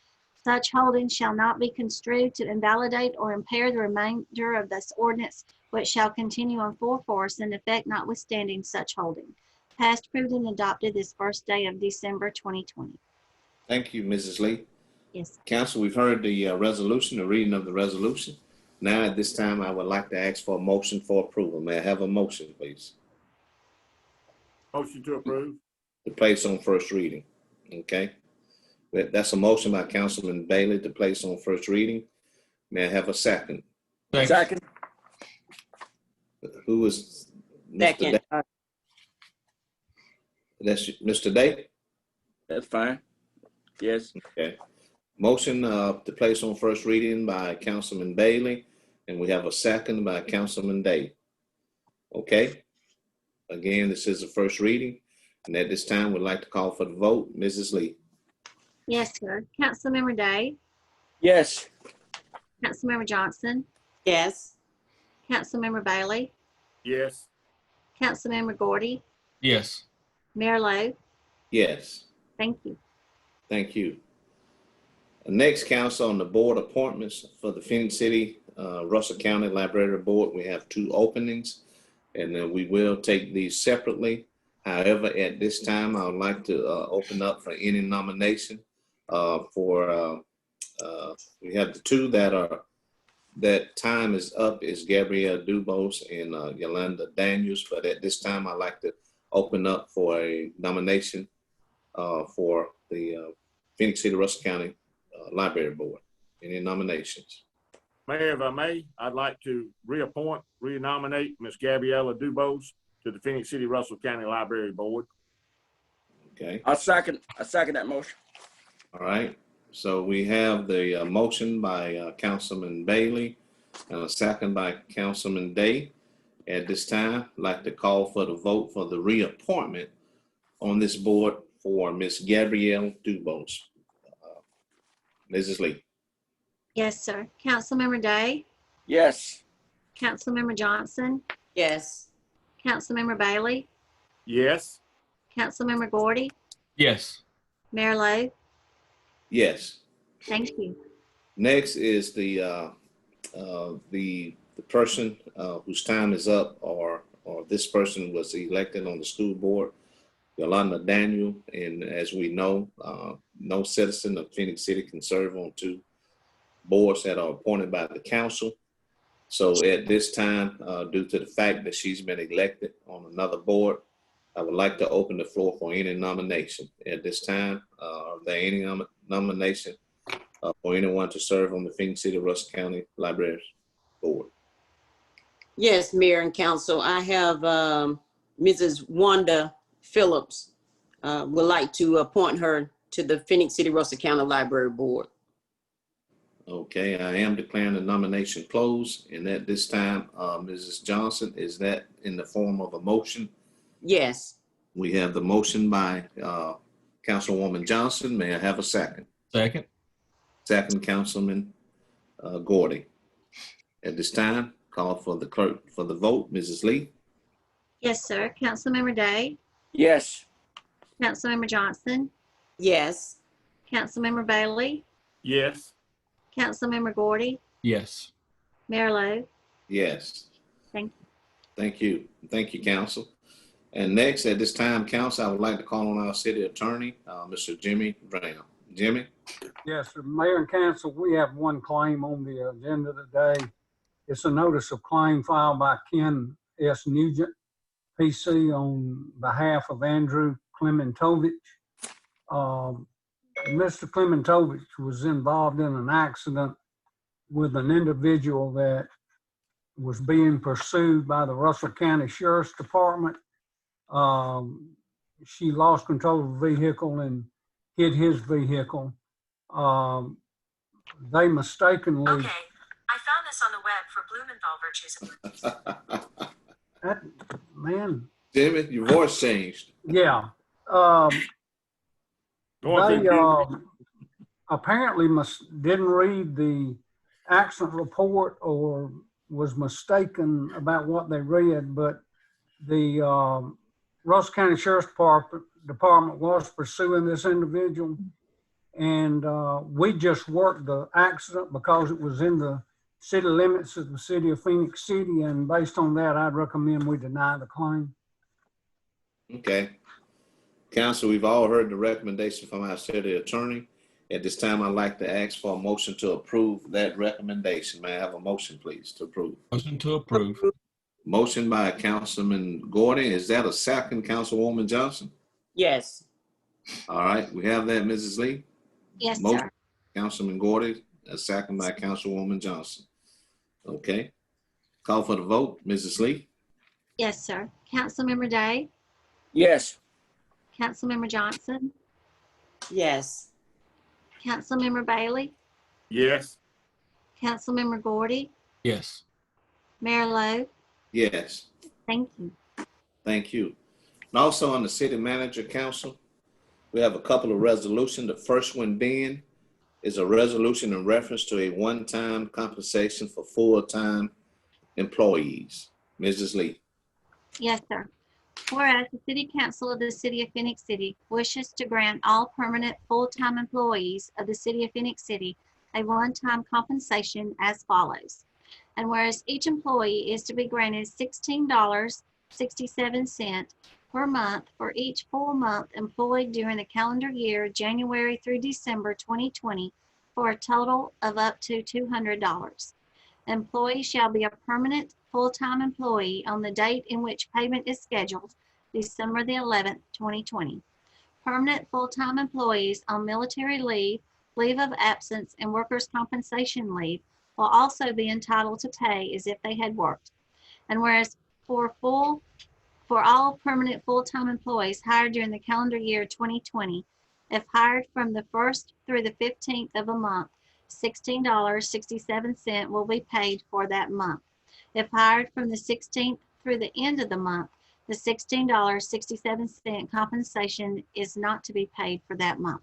such holding shall not be construed to invalidate or impair the remainder of this ordinance, which shall continue in full force and effect notwithstanding such holding. Passed, approved, and adopted this first day of December 2020. Thank you, Mrs. Lee. Yes. Council, we've heard the resolution, the reading of the resolution. Now, at this time, I would like to ask for a motion for approval. May I have a motion, please? Motion to approve. To place on first reading. Okay. That's a motion by Councilman Bailey to place on first reading. May I have a second? Second. Who was? Second. Day? That's Mr. Day? That's fine. Yes. Okay. Motion to place on first reading by Councilman Bailey, and we have a second by Councilman Day. Okay. Again, this is the first reading, and at this time, we'd like to call for the vote. Mrs. Lee. Yes, sir. Councilmember Day, Yes. Councilmember Johnson, Yes. Councilmember Bailey, Yes. Councilmember Gordy, Yes. Mayor Lo. Yes. Thank you. Thank you. Next, council, on the board appointments for the Phenix City, Russell County Library Board. We have 2 openings, and then we will take these separately. However, at this time, I would like to open up for any nomination we have the 2 that time is up is Gabrielle Dubose and Yolanda Daniels. But at this time, I'd like to open up for a nomination for the Phenix City, Russell County Library Board. Any nominations? Mayor, if I may, I'd like to renominate Ms. Gabriella Dubose to the Phenix City Russell County Library Board. Okay. I second that motion. All right. So we have the motion by Councilman Bailey and a second by Councilman Day. At this time, I'd like to call for the vote for the reappointment on this board for Ms. Gabrielle Dubose. Mrs. Lee. Yes, sir. Councilmember Day, Yes. Councilmember Johnson, Yes. Councilmember Bailey, Yes. Councilmember Gordy, Yes. Mayor Lo. Yes. Thank you. Next is the person whose time is up, or this person was elected on the school board, Yolanda Daniel. And as we know, no citizen of Phenix City can serve on 2 boards that are appointed by the council. So at this time, due to the fact that she's been elected on another board, I would like to open the floor for any nomination. At this time, are there any nomination for anyone to serve on the Phenix City Russell County Library Board? Yes, Mayor and Council. I have Mrs. Wanda Phillips. Would like to appoint her to the Phenix City Russell County Library Board. Okay, I am declaring the nomination closed, and at this time, Mrs. Johnson, is that in the form of a motion? Yes. We have the motion by Councilwoman Johnson. May I have a second? Second. Second, Councilman Gordy. At this time, call for the clerk for the vote. Mrs. Lee? Yes, sir. Councilmember Day, Yes. Councilmember Johnson, Yes. Councilmember Bailey, Yes. Councilmember Gordy, Yes. Mayor Lo. Yes. Thank you. Thank you. Thank you, Council. And next, at this time, Council, I would like to call on our city attorney, Mr. Jimmy Brown. Jimmy? Yes, sir. Mayor and council, we have one claim on the agenda today. It's a notice of claim filed by Ken S. Nugent, PC, on behalf of Andrew Clementovich. Mr. Clementovich was involved in an accident with an individual that was being pursued by the Russell County Sheriff's Department. She lost control of the vehicle and hit his vehicle. They mistakenly. Okay, I found this on the web for Blumenthal virtues. That, man. Jimmy, your voice changed. Yeah. They apparently didn't read the accident report or was mistaken about what they read, but the Russell County Sheriff's Department was pursuing this individual, and we just worked the accident because it was in the city limits of the city of Phenix City, and based on that, I'd recommend we deny the claim. Okay. Council, we've all heard the recommendation from our city attorney. At this time, I'd like to ask for a motion to approve that recommendation. May I have a motion, please, to approve? Motion to approve. Motion by Councilman Gordon. Is that a second, Councilwoman Johnson? Yes. All right, we have that, Mrs. Lee. Yes, Motion, sir. Councilman Gordon, a second by Councilwoman Johnson. Okay. Call for the vote, Mrs. Lee. Yes, sir. Councilmember Day, Yes. Councilmember Johnson, Yes. Councilmember Bailey, Yes. Councilmember Gordy, Yes. Mayor Lo. Yes. Thank you. Thank you. And also on the City Manager Council, we have a couple of resolutions. The first one being is a resolution in reference to a one-time compensation for full-time employees. Mrs. Lee. Yes, sir. Whereas the City Council of the City of Phenix City wishes to grant all permanent full-time employees of the City of Phenix City a one-time compensation as follows. And whereas each employee is to be granted $16.67 per month for each full month employed during the calendar year, January through December 2020, for a total of up to $200. The employee shall be a permanent full-time employee on the date in which payment is scheduled, December the 11th, 2020. Permanent full-time employees on military leave, leave of absence, and workers' compensation leave will also be entitled to pay as if they had worked. And whereas for all permanent full-time employees hired during the calendar year 2020, if hired from the 1st through the 15th of a month, $16.67 will be paid for that month. If hired from the 16th through the end of the month, the $16.67 compensation is not to be paid for that month.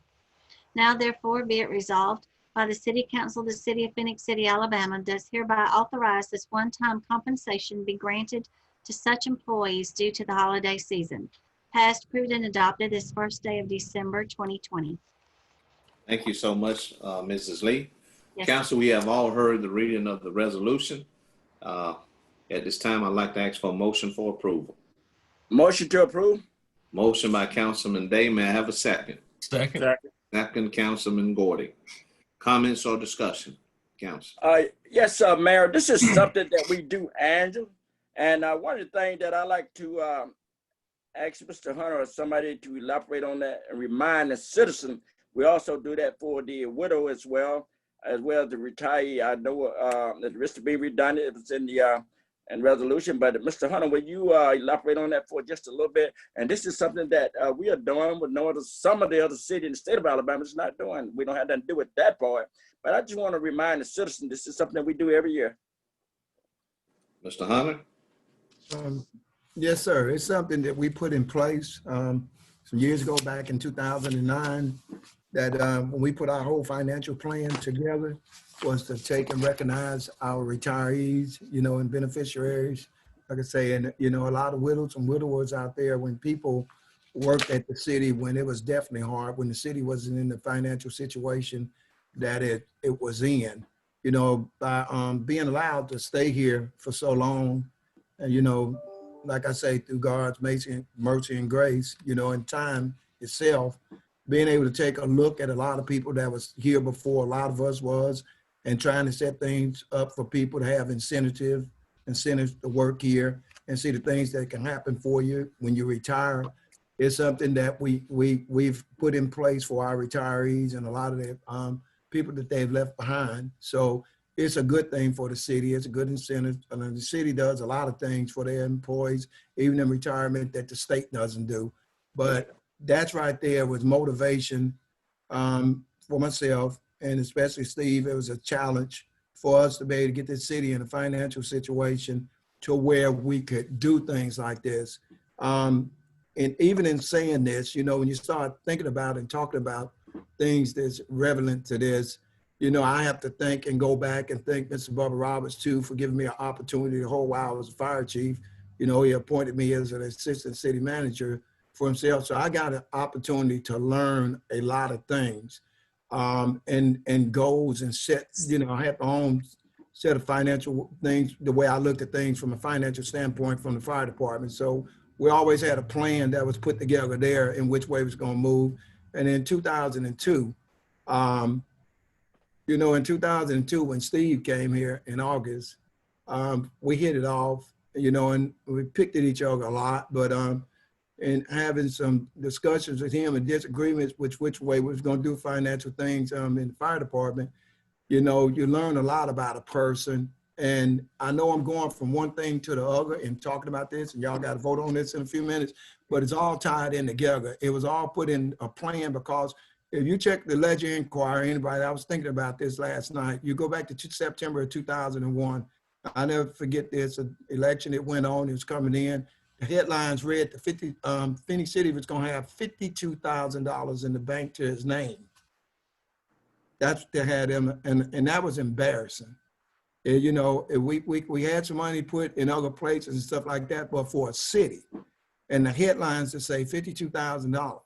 Now therefore be it resolved by the City Council of the City of Phenix City, Alabama, does hereby authorize this one-time compensation be granted to such employees due to the holiday season. Passed, approved, and adopted this first day of December 2020. Thank you so much, Mrs. Lee. Yes. Council, we have all heard the reading of the resolution. At this time, I'd like to ask for a motion for approval. Motion to approve. Motion by Councilman Day. May I have a second? Second. Second, Councilman Gordy. Comments or discussion, Council? Yes, Mayor, this is something that we do annually. And one of the things that I like to ask Mr. Hunter or somebody to elaborate on that and remind the citizen, we also do that for the widow as well as the retiree. I know that risk to be redundant if it's in the resolution, but Mr. Hunter, will you elaborate on that for just a little bit? And this is something that we are doing with some of the other cities in the state of Alabama is not doing. We don't have nothing to do with that part, But I just want to remind the citizens, this is something that we do every year. Mr. Hunter? Yes, sir. It's something that we put in place some years ago, back in 2009, that when we put our whole financial plan together, was to take and recognize our retirees, and beneficiaries. Like I say, and a lot of widows and widowers out there, when people worked at the city, when it was definitely hard, when the city wasn't in the financial situation that it was in, by being allowed to stay here for so long, and like I say, through God's mercy and grace, in time itself, being able to take a look at a lot of people that was here before a lot of us was, and trying to set things up for people to have incentives to work here and see the things that can happen for you when you retire. It's something that we've put in place for our retirees and a lot of the people that they've left behind. So it's a good thing for the city. It's a good incentive. And the city does a lot of things for their employees, even in retirement, that the state doesn't do. But that's right there was motivation for myself, and especially Steve. It was a challenge for us to be able to get this city in a financial situation to where we could do things like this. And even in saying this, when you start thinking about and talking about things that's relevant to this, I have to think and go back and thank Mr. Bubba Roberts too for giving me an opportunity the whole while I was a fire chief. He appointed me as an assistant city manager for himself. So I got an opportunity to learn a lot of things and goals and set, I have my own set of financial things, the way I looked at things from a financial standpoint from the fire department. So we always had a plan that was put together there in which way it was going to move. And in 2002, in 2002, when Steve came here in August, we hit it off, and we picked at each other a lot, but and having some discussions with him and disagreements which way we was going to do financial things in the fire department, you learn a lot about a person. And I know I'm going from one thing to the other and talking about this, and y'all got to vote on this in a few minutes, but it's all tied in together. It was all put in a plan, because if you check the Ledger Inquiry, anybody, I was thinking about this last night, you go back to September of 2001, I never forget this, an election that went on, it was coming in, the headlines read the Phenix City was going to have $52,000 in the bank to his name. That's what they had him, and that was embarrassing. We had some money put in other places and stuff like that, but for a city, and the headlines to say $52,000.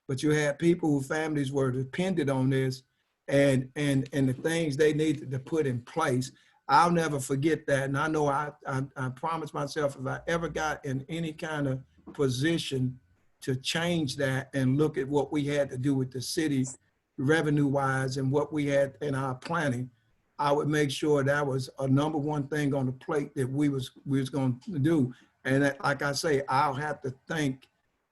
But you had people whose families were dependent on this, and the things they needed to put in place. I'll never forget that, and I know I promised myself if I ever got in any kind of position to change that and look at what we had to do with the city revenue-wise and what we had in our planning, I would make sure that was a number one thing on the plate that we was going to do. And that, like I say, I'll have to thank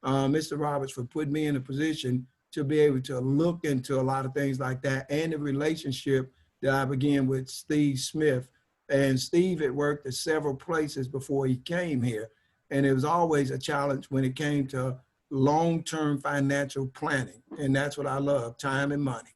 Mr. Roberts for putting me in a position to be able to look into a lot of things like that, and the relationship that I began with Steve Smith. And Steve had worked at several places before he came here. And it was always a challenge when it came to long-term financial planning. And that's what I love, time and money.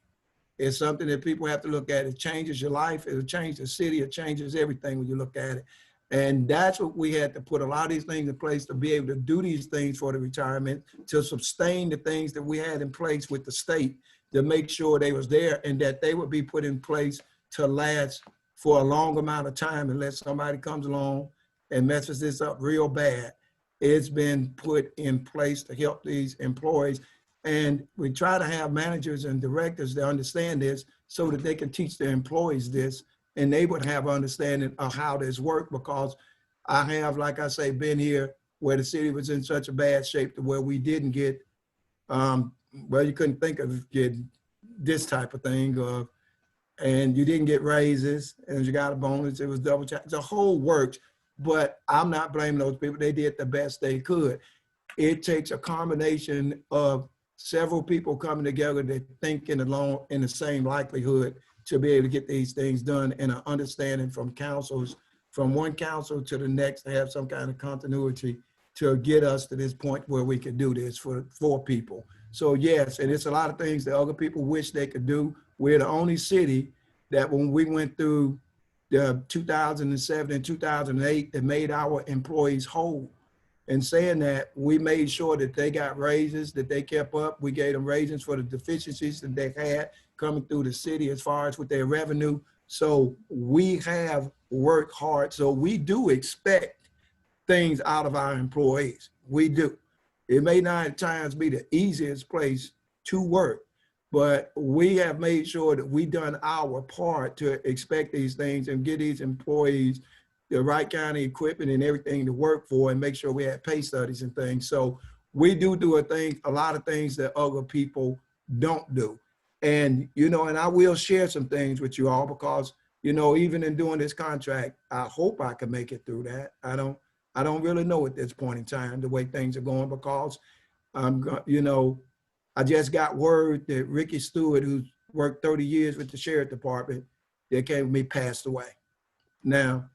It's something that people have to look at. It changes your life. It'll change the city. It changes everything when you look at it. And that's what we had to put a lot of these things in place to be able to do these things for the retirement, to sustain the things that we had in place with the state, to make sure they was there and that they would be put in place to last for a long amount of time unless somebody comes along and messes this up real bad. It's been put in place to help these employees. And we try to have managers and directors that understand this so that they can teach their employees this, and they would have understanding of how this works, because I have, like I say, been here where the city was in such a bad shape to where we didn't get, well, you couldn't think of getting this type of thing, and you didn't get raises, and you got a bonus, it was double check. The whole works, but I'm not blaming those people. They did the best they could. It takes a combination of several people coming together that think in the same likelihood to be able to get these things done, and an understanding from councils, from one council to the next, to have some kind of continuity to get us to this point where we can do this for people. So yes, and it's a lot of things that other people wish they could do. We're the only city that when we went through the 2007 and 2008 that made our employees whole. And saying that, we made sure that they got raises, that they kept up. We gave them raises for the deficiencies that they had coming through the city as far as with their revenue. So we have worked hard. So we do expect things out of our employees. We do. It may not at times be the easiest place to work, but we have made sure that we done our part to expect these things and get these employees the right kind of equipment and everything to work for, and make sure we have pay studies and things. So we do a lot of things that other people don't do. And, you know, and I will share some things with you all because, you know, even in doing this contract, I hope I can make it through that. I don't really know at this point in time the way things are going, because you know, I just got word that Ricky Stewart, who's worked 30 years with the sheriff department, that came with me, passed away. Now,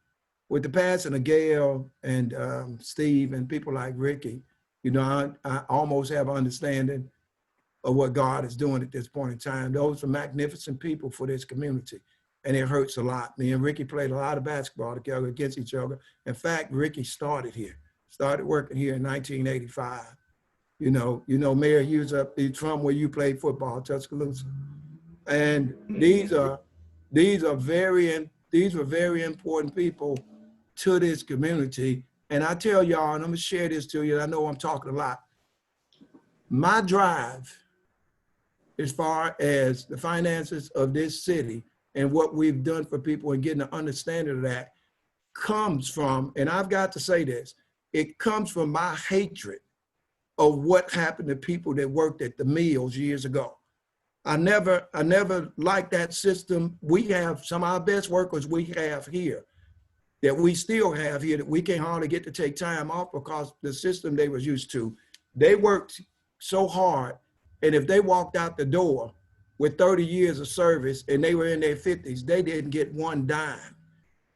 with the passing of Gail and Steve and people like Ricky, you know, I almost have an understanding of what God is doing at this point in time. Those are magnificent people for this community, and it hurts a lot. Me and Ricky played a lot of basketball together against each other. In fact, Ricky started working here in 1985. You know, Mayor, he's from where you played football, Tuscaloosa. And these were very important people to this community. And I tell y'all, and I'm gonna share this to you, I know I'm talking a lot. My drive, as far as the finances of this city and what we've done for people and getting an understanding of that, comes from, and I've got to say this, it comes from my hatred of what happened to people that worked at the mills years ago. I never liked that system. We have some of our best workers we have here, that we still have here, that we can't hardly get to take time off because the system they was used to. They worked so hard, and if they walked out the door with 30 years of service and they were in their 50s, they didn't get one dime.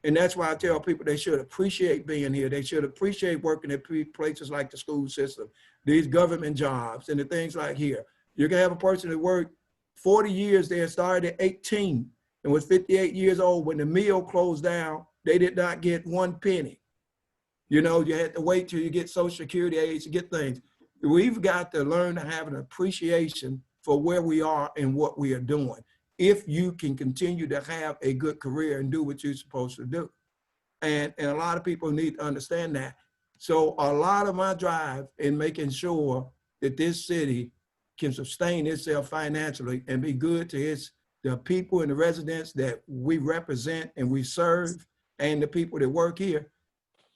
And that's why I tell people they should appreciate being here. They should appreciate working at places like the school system, these government jobs, and the things like here. You can have a person that worked 40 years there, started at 18 and was 58 years old. When the mill closed down, they did not get one penny. You know, you had to wait till you get Social Security age to get things. We've got to learn to have an appreciation for where we are and what we are doing, if you can continue to have a good career and do what you're supposed to do. And a lot of people need to understand that. So a lot of my drive in making sure that this city can sustain itself financially and be good to the people and the residents that we represent and we serve, and the people that work here,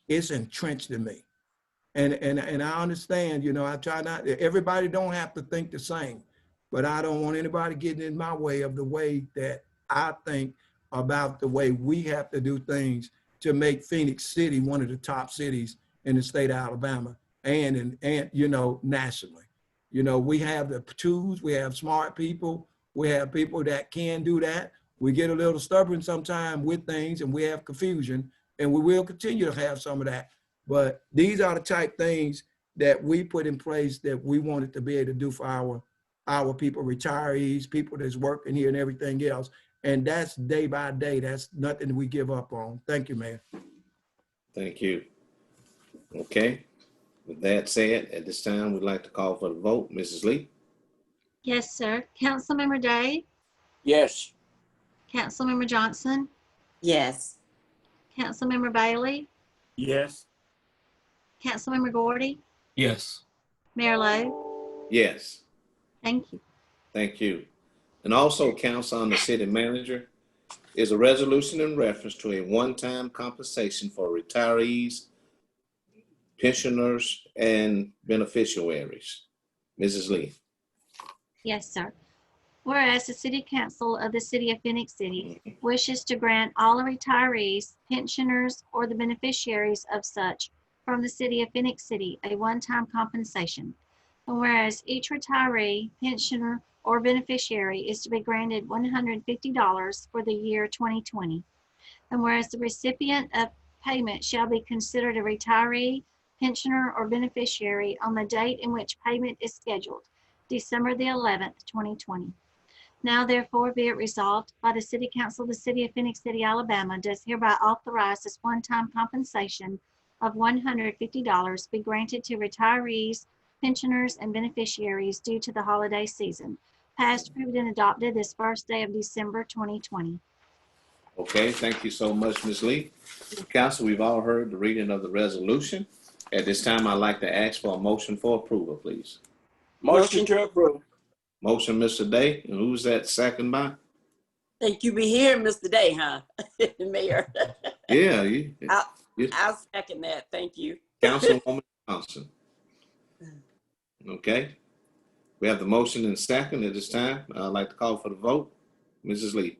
it's entrenched in me. And I understand, you know, I try not, everybody don't have to think the same, but I don't want anybody getting in my way of the way that I think about the way we have to do things to make Phenix City one of the top cities in the state of Alabama and you know, nationally. You know, we have the tools, we have smart people, we have people that can do that. We get a little stubborn sometimes with things and we have confusion, and we will continue to have some of that. But these are the type things that we put in place that we wanted to be able to do for our people, retirees, people that's working here and everything else. And that's day by day. That's nothing we give up on. Thank you, Mayor. Thank you. Okay. With that said, at this time, we'd like to call for the vote. Mrs. Lee? Yes, sir. Councilmember Day? Yes. Councilmember Johnson? Yes. Councilmember Bailey? Yes. Councilmember Gordy? Yes. Mayor Lowe? Yes. Thank you. Thank you. And also, council, on the city manager, is a resolution in reference to a one-time compensation for retirees, pensioners, and beneficiaries. Mrs. Lee? Yes, sir. Whereas the City Council of the City of Phenix City wishes to grant all retirees, pensioners, or the beneficiaries of such from the City of Phenix City a one-time compensation. And whereas each retiree, pensioner, or beneficiary is to be granted $150 for the year 2020. And whereas the recipient of payment shall be considered a retiree, pensioner, or beneficiary on the date in which payment is scheduled, December the 11th, 2020. Now therefore be it resolved by the City Council of the City of Phenix City, Alabama, does hereby authorize this one-time compensation of $150 be granted to retirees, pensioners, and beneficiaries due to the holiday season. Passed, approved, and adopted this first day of December 2020. Okay, thank you so much, Ms. Lee. Council, we've all heard the reading of the resolution. At this time, I'd like to ask for a motion for approval, please. Motion to approve. Motion, Mr. Day, and who's that second by? Think you be here, Mr. Day, huh, Mayor? Yeah, I'll second that. Thank you. Councilwoman Johnson. Okay. We have the motion and second at this time. I'd like to call for the vote. Mrs. Lee.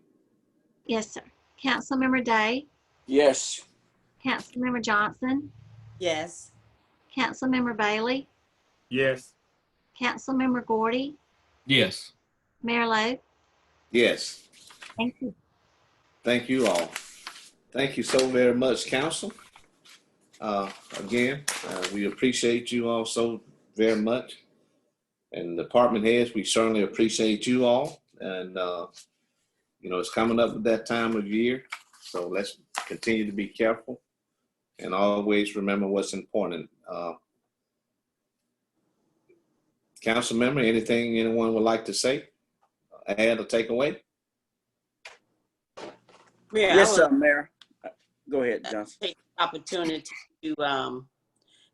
Yes, sir. Councilmember Day, Yes. Councilmember Johnson, Yes. Councilmember Bailey, Yes. Councilmember Gordy, Yes. Mayor Lo. Yes. Thank you. Thank you all. Thank you so very much, Council. Again, we appreciate you all so very much. And department heads, we certainly appreciate you all. And, you know, it's coming up at that time of year. So let's continue to be careful and always remember what's important. Council member, anything anyone would like to say, add or take away? Yeah, Yes, sir, Mayor. Go ahead, Johnson. Take the opportunity to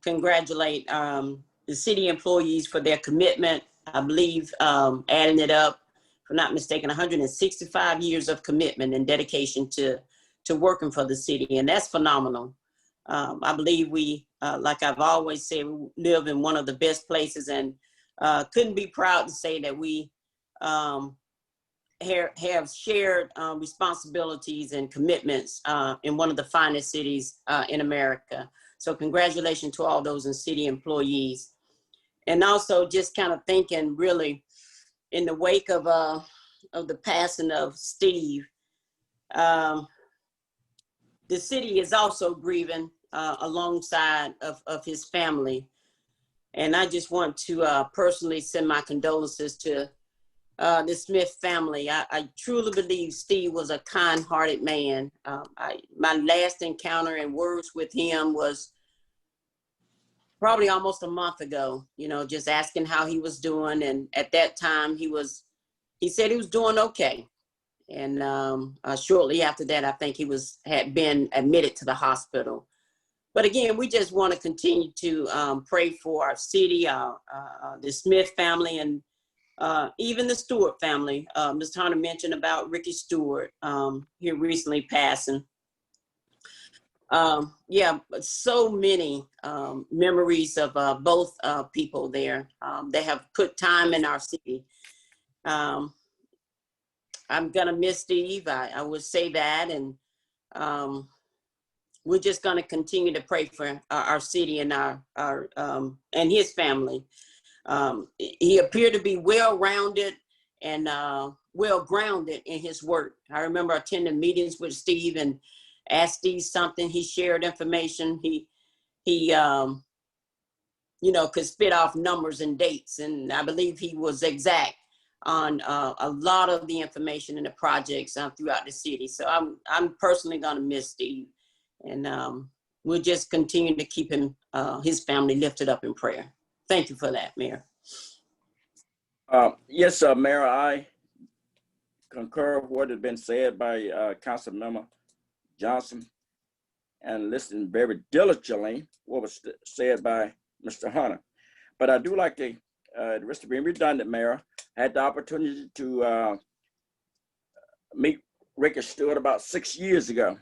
congratulate the city employees for their commitment. I believe adding it up, if I'm not mistaken, 165 years of commitment and dedication to working for the city, and that's phenomenal. I believe we, like I've always said, we live in one of the best places, and couldn't be proud to say that we have shared responsibilities and commitments in one of the finest cities in America. So congratulations to all those in city employees. And also just kind of thinking really in the wake of the passing of Steve, the city is also grieving alongside of his family. And I just want to personally send my condolences to the Smith family. I truly believe Steve was a kind-hearted man. My last encounter and words with him was probably almost a month ago, you know, just asking how he was doing. And at that time, he said he was doing okay. And shortly after that, I think he had been admitted to the hospital. But again, we just want to continue to pray for our city, the Smith family, and even the Stewart family. Ms. Hunter mentioned about Ricky Stewart here recently passing. Yeah, but so many memories of both people there. They have put time in our city. I'm gonna miss Steve. I would say that, and we're just gonna continue to pray for our city and our and his family. He appeared to be well-rounded and well-grounded in his work. I remember attending meetings with Steve and asked Steve something. He shared information. He you know, could spit off numbers and dates, and I believe he was exact on a lot of the information in the projects throughout the city. So I'm personally gonna miss Steve, and we'll just continue to keep him, his family lifted up in prayer. Thank you for that, Mayor. Yes, Mayor, I concur with what has been said by Councilmember Johnson, and listened very diligently what was said by Mr. Hunter. But I do like to, at the risk of being redundant, Mayor, I had the opportunity to meet Ricky Stewart about 6 years ago.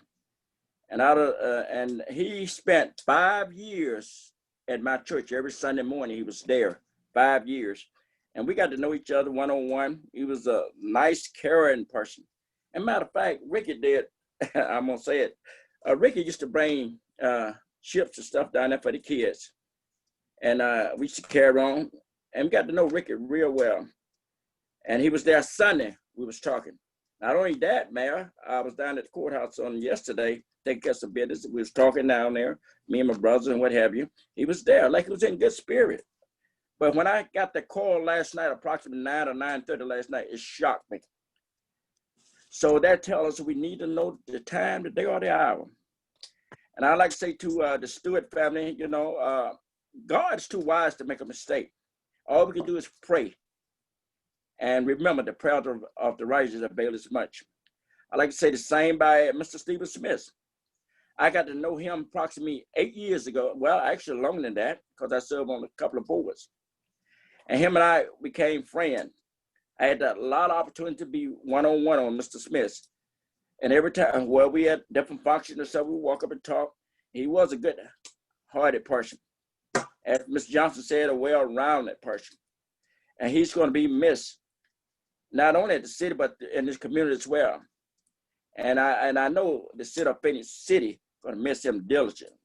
And and he spent 5 years at my church. Every Sunday morning he was there, 5 years. And we got to know each other one-on-one. He was a nice, caring person. And matter of fact, Ricky did, I'm gonna say it, Ricky used to bring chips and stuff down there for the kids. And we used to carry on, and we got to know Ricky real well. And he was there Sunday, we was talking. Not only that, Mayor, I was down at the courthouse on yesterday, taking care of some business. We was talking down there, me and my brother and what have you. He was there, like he was in good spirit. But when I got the call last night, approximately 9 or 9:30 last night, it shocked me. So that tells us we need to know the time, the day, or the hour. And I like to say to the Stewart family, you know, God's too wise to make a mistake. All we can do is pray. And remember, the prayer of the righteous avails much. I like to say the same by Mr. Stephen Smith. I got to know him approximately 8 years ago. Well, actually longer than that, because I served on a couple of boards. And him and I became friends. I had a lot of opportunity to be one-on-one on Mr. Smith. And every time, well, we had different functions and stuff, we walk up and talk. He was a good-hearted person. As Ms. Johnson said, a well-rounded person. And he's going to be missed, not only at the city, but in this community as well. And I know the city of Phenix City going to miss him diligently.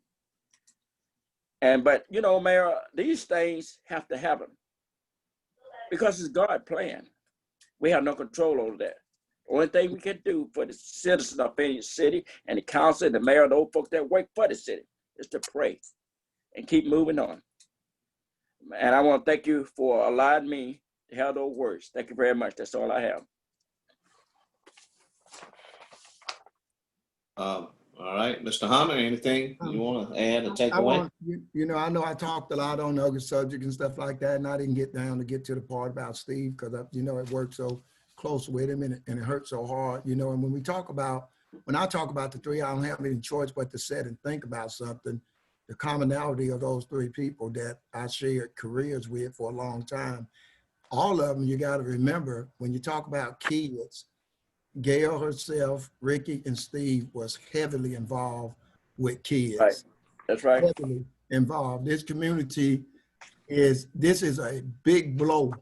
But, you know, Mayor, these things have to happen because it's God's plan. We have no control over that. Only thing we can do for the citizens of Phenix City and the council and the mayor and the old folks that work for the city is to pray and keep moving on. And I want to thank you for allowing me to have those words. Thank you very much. That's all I have. All right, Mr. Hammer, anything you want to add or take away? You know, I know I talked a lot on other subjects and stuff like that, and I didn't get to the part about Steve because, you know, it worked so close with him and it hurt so hard, you know. And when I talk about the three, I don't have any choice but to sit and think about something. The commonality of those three people that I shared careers with for a long time, all of them, you got to remember, when you talk about kids, Gail herself, Ricky, and Steve was heavily involved with kids. Right. That's right. Heavily involved. This community this is a big blow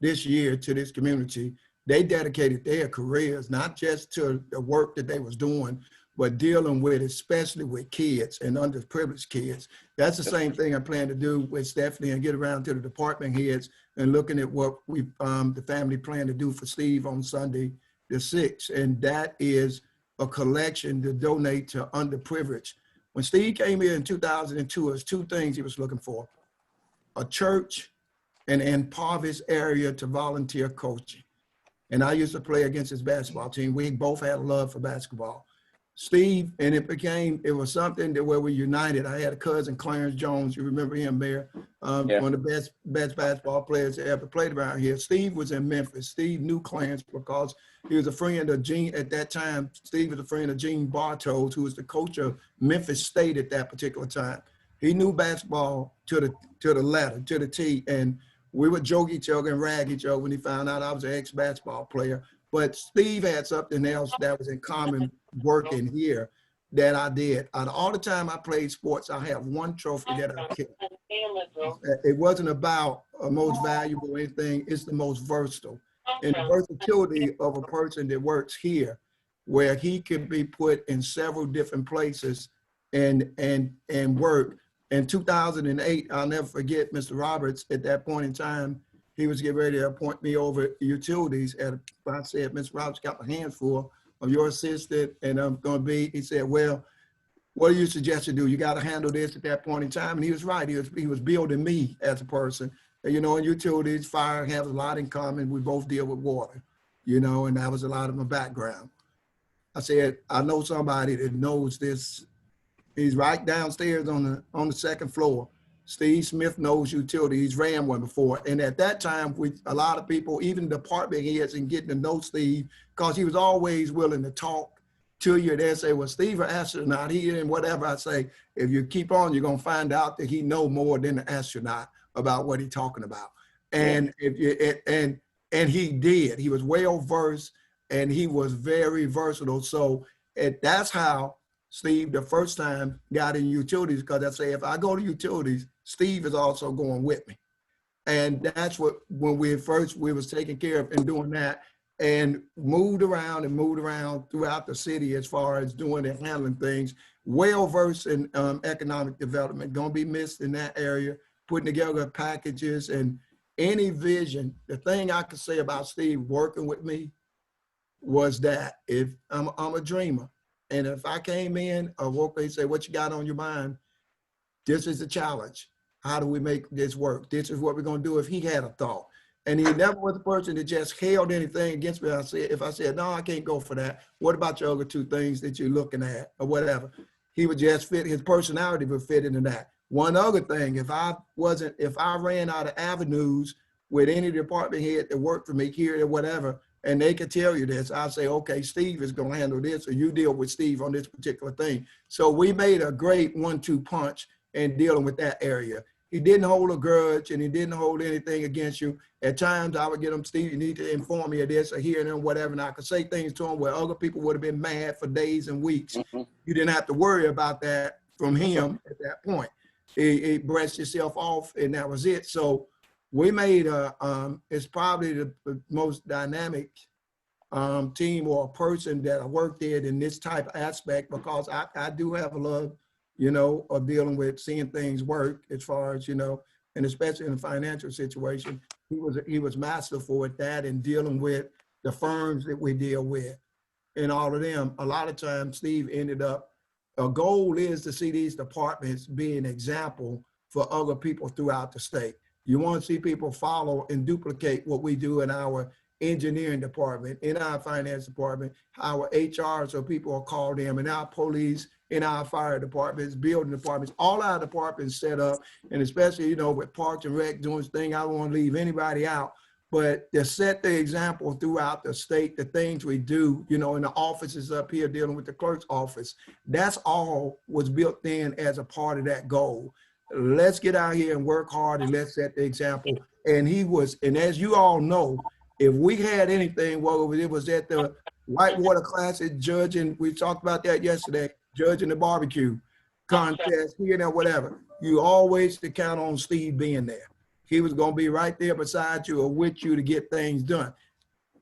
this year to this community. They dedicated their careers, not just to the work that they was doing, but dealing with, especially with kids and underprivileged kids. That's the same thing I plan to do with Stephanie and get around to the department heads and looking at what the family plan to do for Steve on Sunday the 6th. And that is a collection to donate to underprivileged. When Steve came here in 2002, there's two things he was looking for: a church and an impoverished area to volunteer coaching. And I used to play against his basketball team. We both had a love for basketball. Steve, and it was something that where we united. I had a cousin, Clarence Jones. You remember him, Mayor? Yeah. One of the best basketball players that ever played around here. Steve was in Memphis. Steve knew Clarence because he was a friend of Gene at that time. Steve was a friend of Gene Bartos, who was the coach of Memphis State at that particular time. He knew basketball to the letter, to the T, and we would joke each other and rag each other when he found out I was an ex-basketball player. But Steve had something else that was in common working here that I did. All the time I played sports, I have one trophy that I kept. It wasn't about a most valuable or anything, it's the most versatile. And the versatility of a person that works here, where he can be put in several different places and work. In 2008, I'll never forget Mr. Roberts at that point in time. He was getting ready to appoint me over utilities. I said, Mr. Roberts, got my hands full of your assistant, and I'm going to be. He said, well, what do you suggest to do? You got to handle this at that point in time. And he was right. He was building me as a person. And, you know, in utilities, fire has a lot in common. We both deal with water, you know, and that was a lot of my background. I said, I know somebody that knows this. He's right downstairs on the second floor. Steve Smith knows utility. He's ran one before. And at that time, a lot of people, even department heads, and getting to know Steve, because he was always willing to talk to you. They say, well, Steve an astronaut, he and whatever. I say, if you keep on, you're going to find out that he know more than an astronaut about what he's talking about. And and he did. He was well versed, and he was very versatile. So that's how Steve, the first time, got in utilities, because I say, if I go to utilities, Steve is also going with me. And that's what, when we was taking care of and doing that, and moved around throughout the city as far as doing and handling things, well versed in economic development, gonna be missed in that area, putting together packages and any vision. The thing I could say about Steve working with me was that if I'm a dreamer, and if I came in, or woke up and say, what you got on your mind? This is a challenge. How do we make this work? This is what we're gonna do. If he had a thought, And he never was the person that just held anything against me. If I said, no, I can't go for that. What about your other two things that you're looking at or whatever? He would just fit, his personality would fit into that. One other thing, if I ran out of avenues with any department head that worked for me here or whatever, and they could tell you this, I'd say, okay, Steve is going to handle this, or you deal with Steve on this particular thing. So we made a great 1-2 punch in dealing with that area. He didn't hold a grudge and he didn't hold anything against you. At times I would get him, Steve, you need to inform me of this or here and then whatever. And I could say things to him where other people would have been mad for days and weeks. You didn't have to worry about that from him at that point. He brushed himself off and that was it. So we made it's probably the most dynamic team or person that I worked in this type of aspect, because I do have a love, you know, of dealing with seeing things work as far as, you know, and especially in the financial situation. He was masterful at that and dealing with the firms that we deal with and all of them. A lot of times Steve ended up, a goal is to see these departments be an example for other people throughout the state. You want to see people follow and duplicate what we do in our engineering department, in our finance department, our HR, so people are called in, in our police, in our fire departments, building departments, all our departments set up, and especially, you know, with Parks and Rec doing this thing, I don't want to leave anybody out, but to set the example throughout the state, the things we do, you know, in the offices up here dealing with the clerk's office, that's all was built in as a part of that goal. Let's get out here and work hard and let's set the example. And he was, and as you all know, if we had anything, well, it was at the Whitewater Classic judging, we talked about that yesterday, judging the barbecue contest, here and there, whatever. You always to count on Steve being there. He was going to be right there beside you or with you to get things done.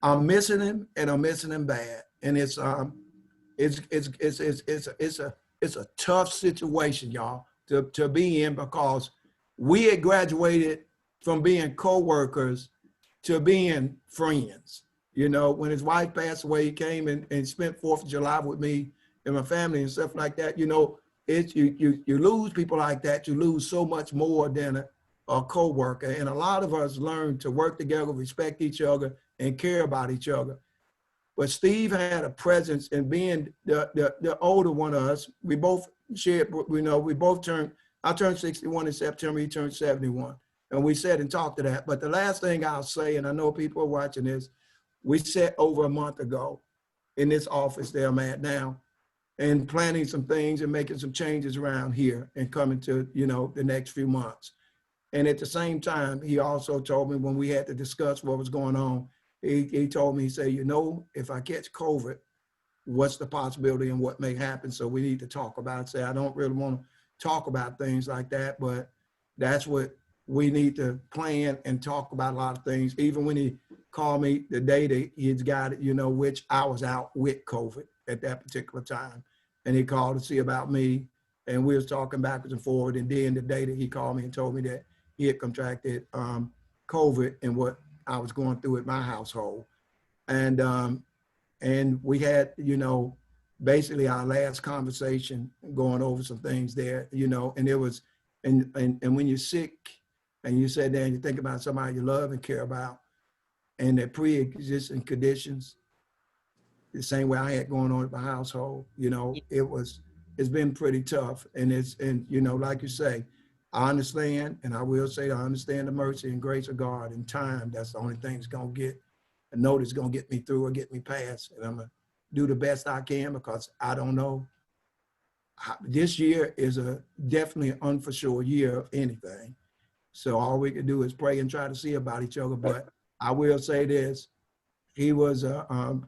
I'm missing him, and I'm missing him bad. And it's a tough situation, y'all, to be in, because we had graduated from being co-workers to being friends. You know, when his wife passed away, he came and spent 4th of July with me and my family and stuff like that. You know, it's you lose people like that, you lose so much more than a co-worker. And a lot of us learn to work together, respect each other, and care about each other. But Steve had a presence in being the older one of us. We both shared, you know, we both turned, I turned 61 in September, he turned 71. And we sat and talked to that. But the last thing I'll say, and I know people are watching this, we sat over a month ago in this office that I'm at now and planning some things and making some changes around here and coming to, you know, the next few months. And at the same time, he also told me when we had to discuss what was going on, he told me, he said, you know, if I catch COVID, what's the possibility and what may happen? So we need to talk about it. Say, I don't really want to talk about things like that, but that's what we need to plan and talk about a lot of things. Even when he called me the day that he's got it, you know, which I was out with COVID at that particular time. And he called to see about me, and we was talking backwards and forward. And then the day that he called me and told me that he had contracted COVID and what I was going through at my household. And we had, you know, basically our last conversation going over some things there, you know, and it was, and when you're sick and you sit there and you think about somebody you love and care about and their pre-existing conditions, the same way I had going on at my household, you know, it's been pretty tough. And you know, like you say, I understand, and I will say I understand the mercy and grace of God and time. That's the only thing that's gonna I know that's gonna get me through or get me past. And I'm gonna do the best I can, because I don't know. This year is definitely an unforeseen year of anything. So all we can do is pray and try to see about each other. But I will say this, he was a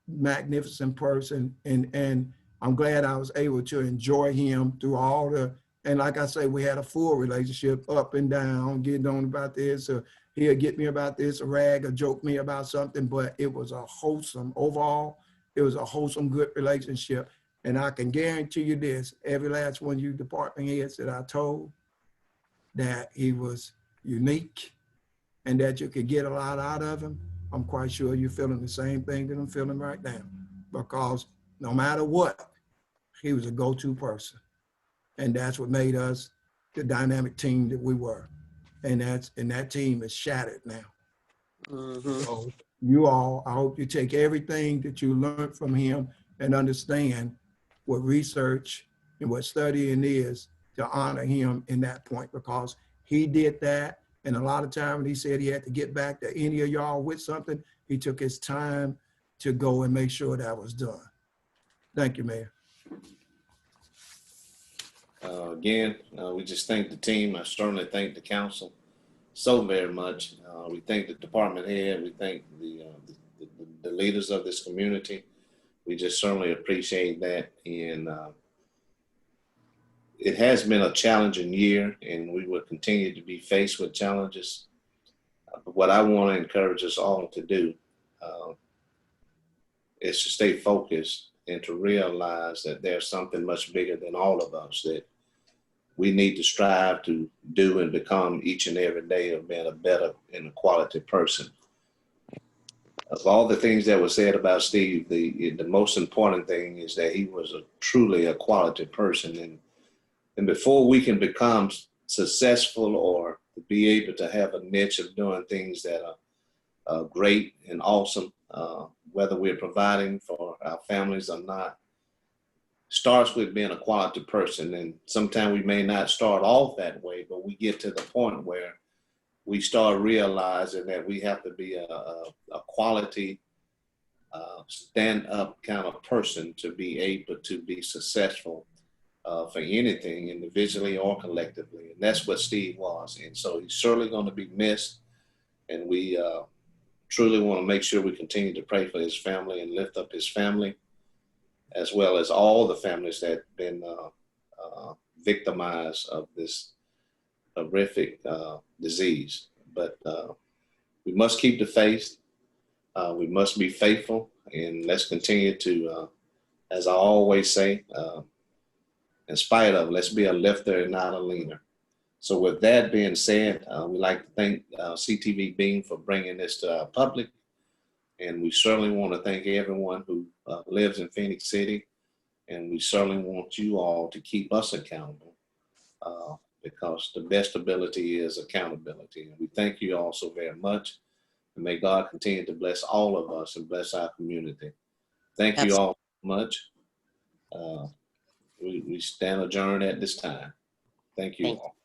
magnificent person, and I'm glad I was able to enjoy him through all the, and like I say, we had a full relationship, up and down, getting on about this, or he'll get me about this, a rag, or joke me about something, but it was a wholesome, overall, it was a wholesome, good relationship. And I can guarantee you this, every last one of you department heads that I told, that he was unique and that you could get a lot out of him, I'm quite sure you're feeling the same thing that I'm feeling right now. Because no matter what, he was a go-to person. And that's what made us the dynamic team that we were. And that team is shattered now. So you all, I hope you take everything that you learned from him and understand what research and what studying is to honor him in that point, because he did that. And a lot of time when he said he had to get back to any of y'all with something, he took his time to go and make sure that was done. Thank you, Mayor. Again, we just thank the team. I certainly thank the council so very much. We thank the department head. We thank the leaders of this community. We just certainly appreciate that. And it has been a challenging year, and we will continue to be faced with challenges. But what I want to encourage us all to do is to stay focused and to realize that there's something much bigger than all of us that we need to strive to do and become each and every day of being a better and a quality person. Of all the things that were said about Steve, the most important thing is that he was truly a quality person. And before we can become successful or to be able to have a niche of doing things that are great and awesome, whether we're providing for our families or not, starts with being a quality person. And sometimes we may not start off that way, but we get to the point where we start realizing that we have to be a quality, stand-up kind of person to be able to be successful for anything, individually or collectively. And that's what Steve was. And so he's certainly going to be missed. And we truly want to make sure we continue to pray for his family and lift up his family, as well as all the families that have been victimized of this horrific disease. But we must keep the faith. We must be faithful, and let's continue to, as I always say, in spite of, let's be a lifter and not a leaner. So with that being said, we'd like to thank CTV Beam for bringing this to our public. And we certainly want to thank everyone who lives in Phenix City. And we certainly want you all to keep us accountable because the best ability is accountability. And we thank you all so very much. And may God continue to bless all of us and bless our community. Thank you all much. We stand adjourned at this time. Thank you all.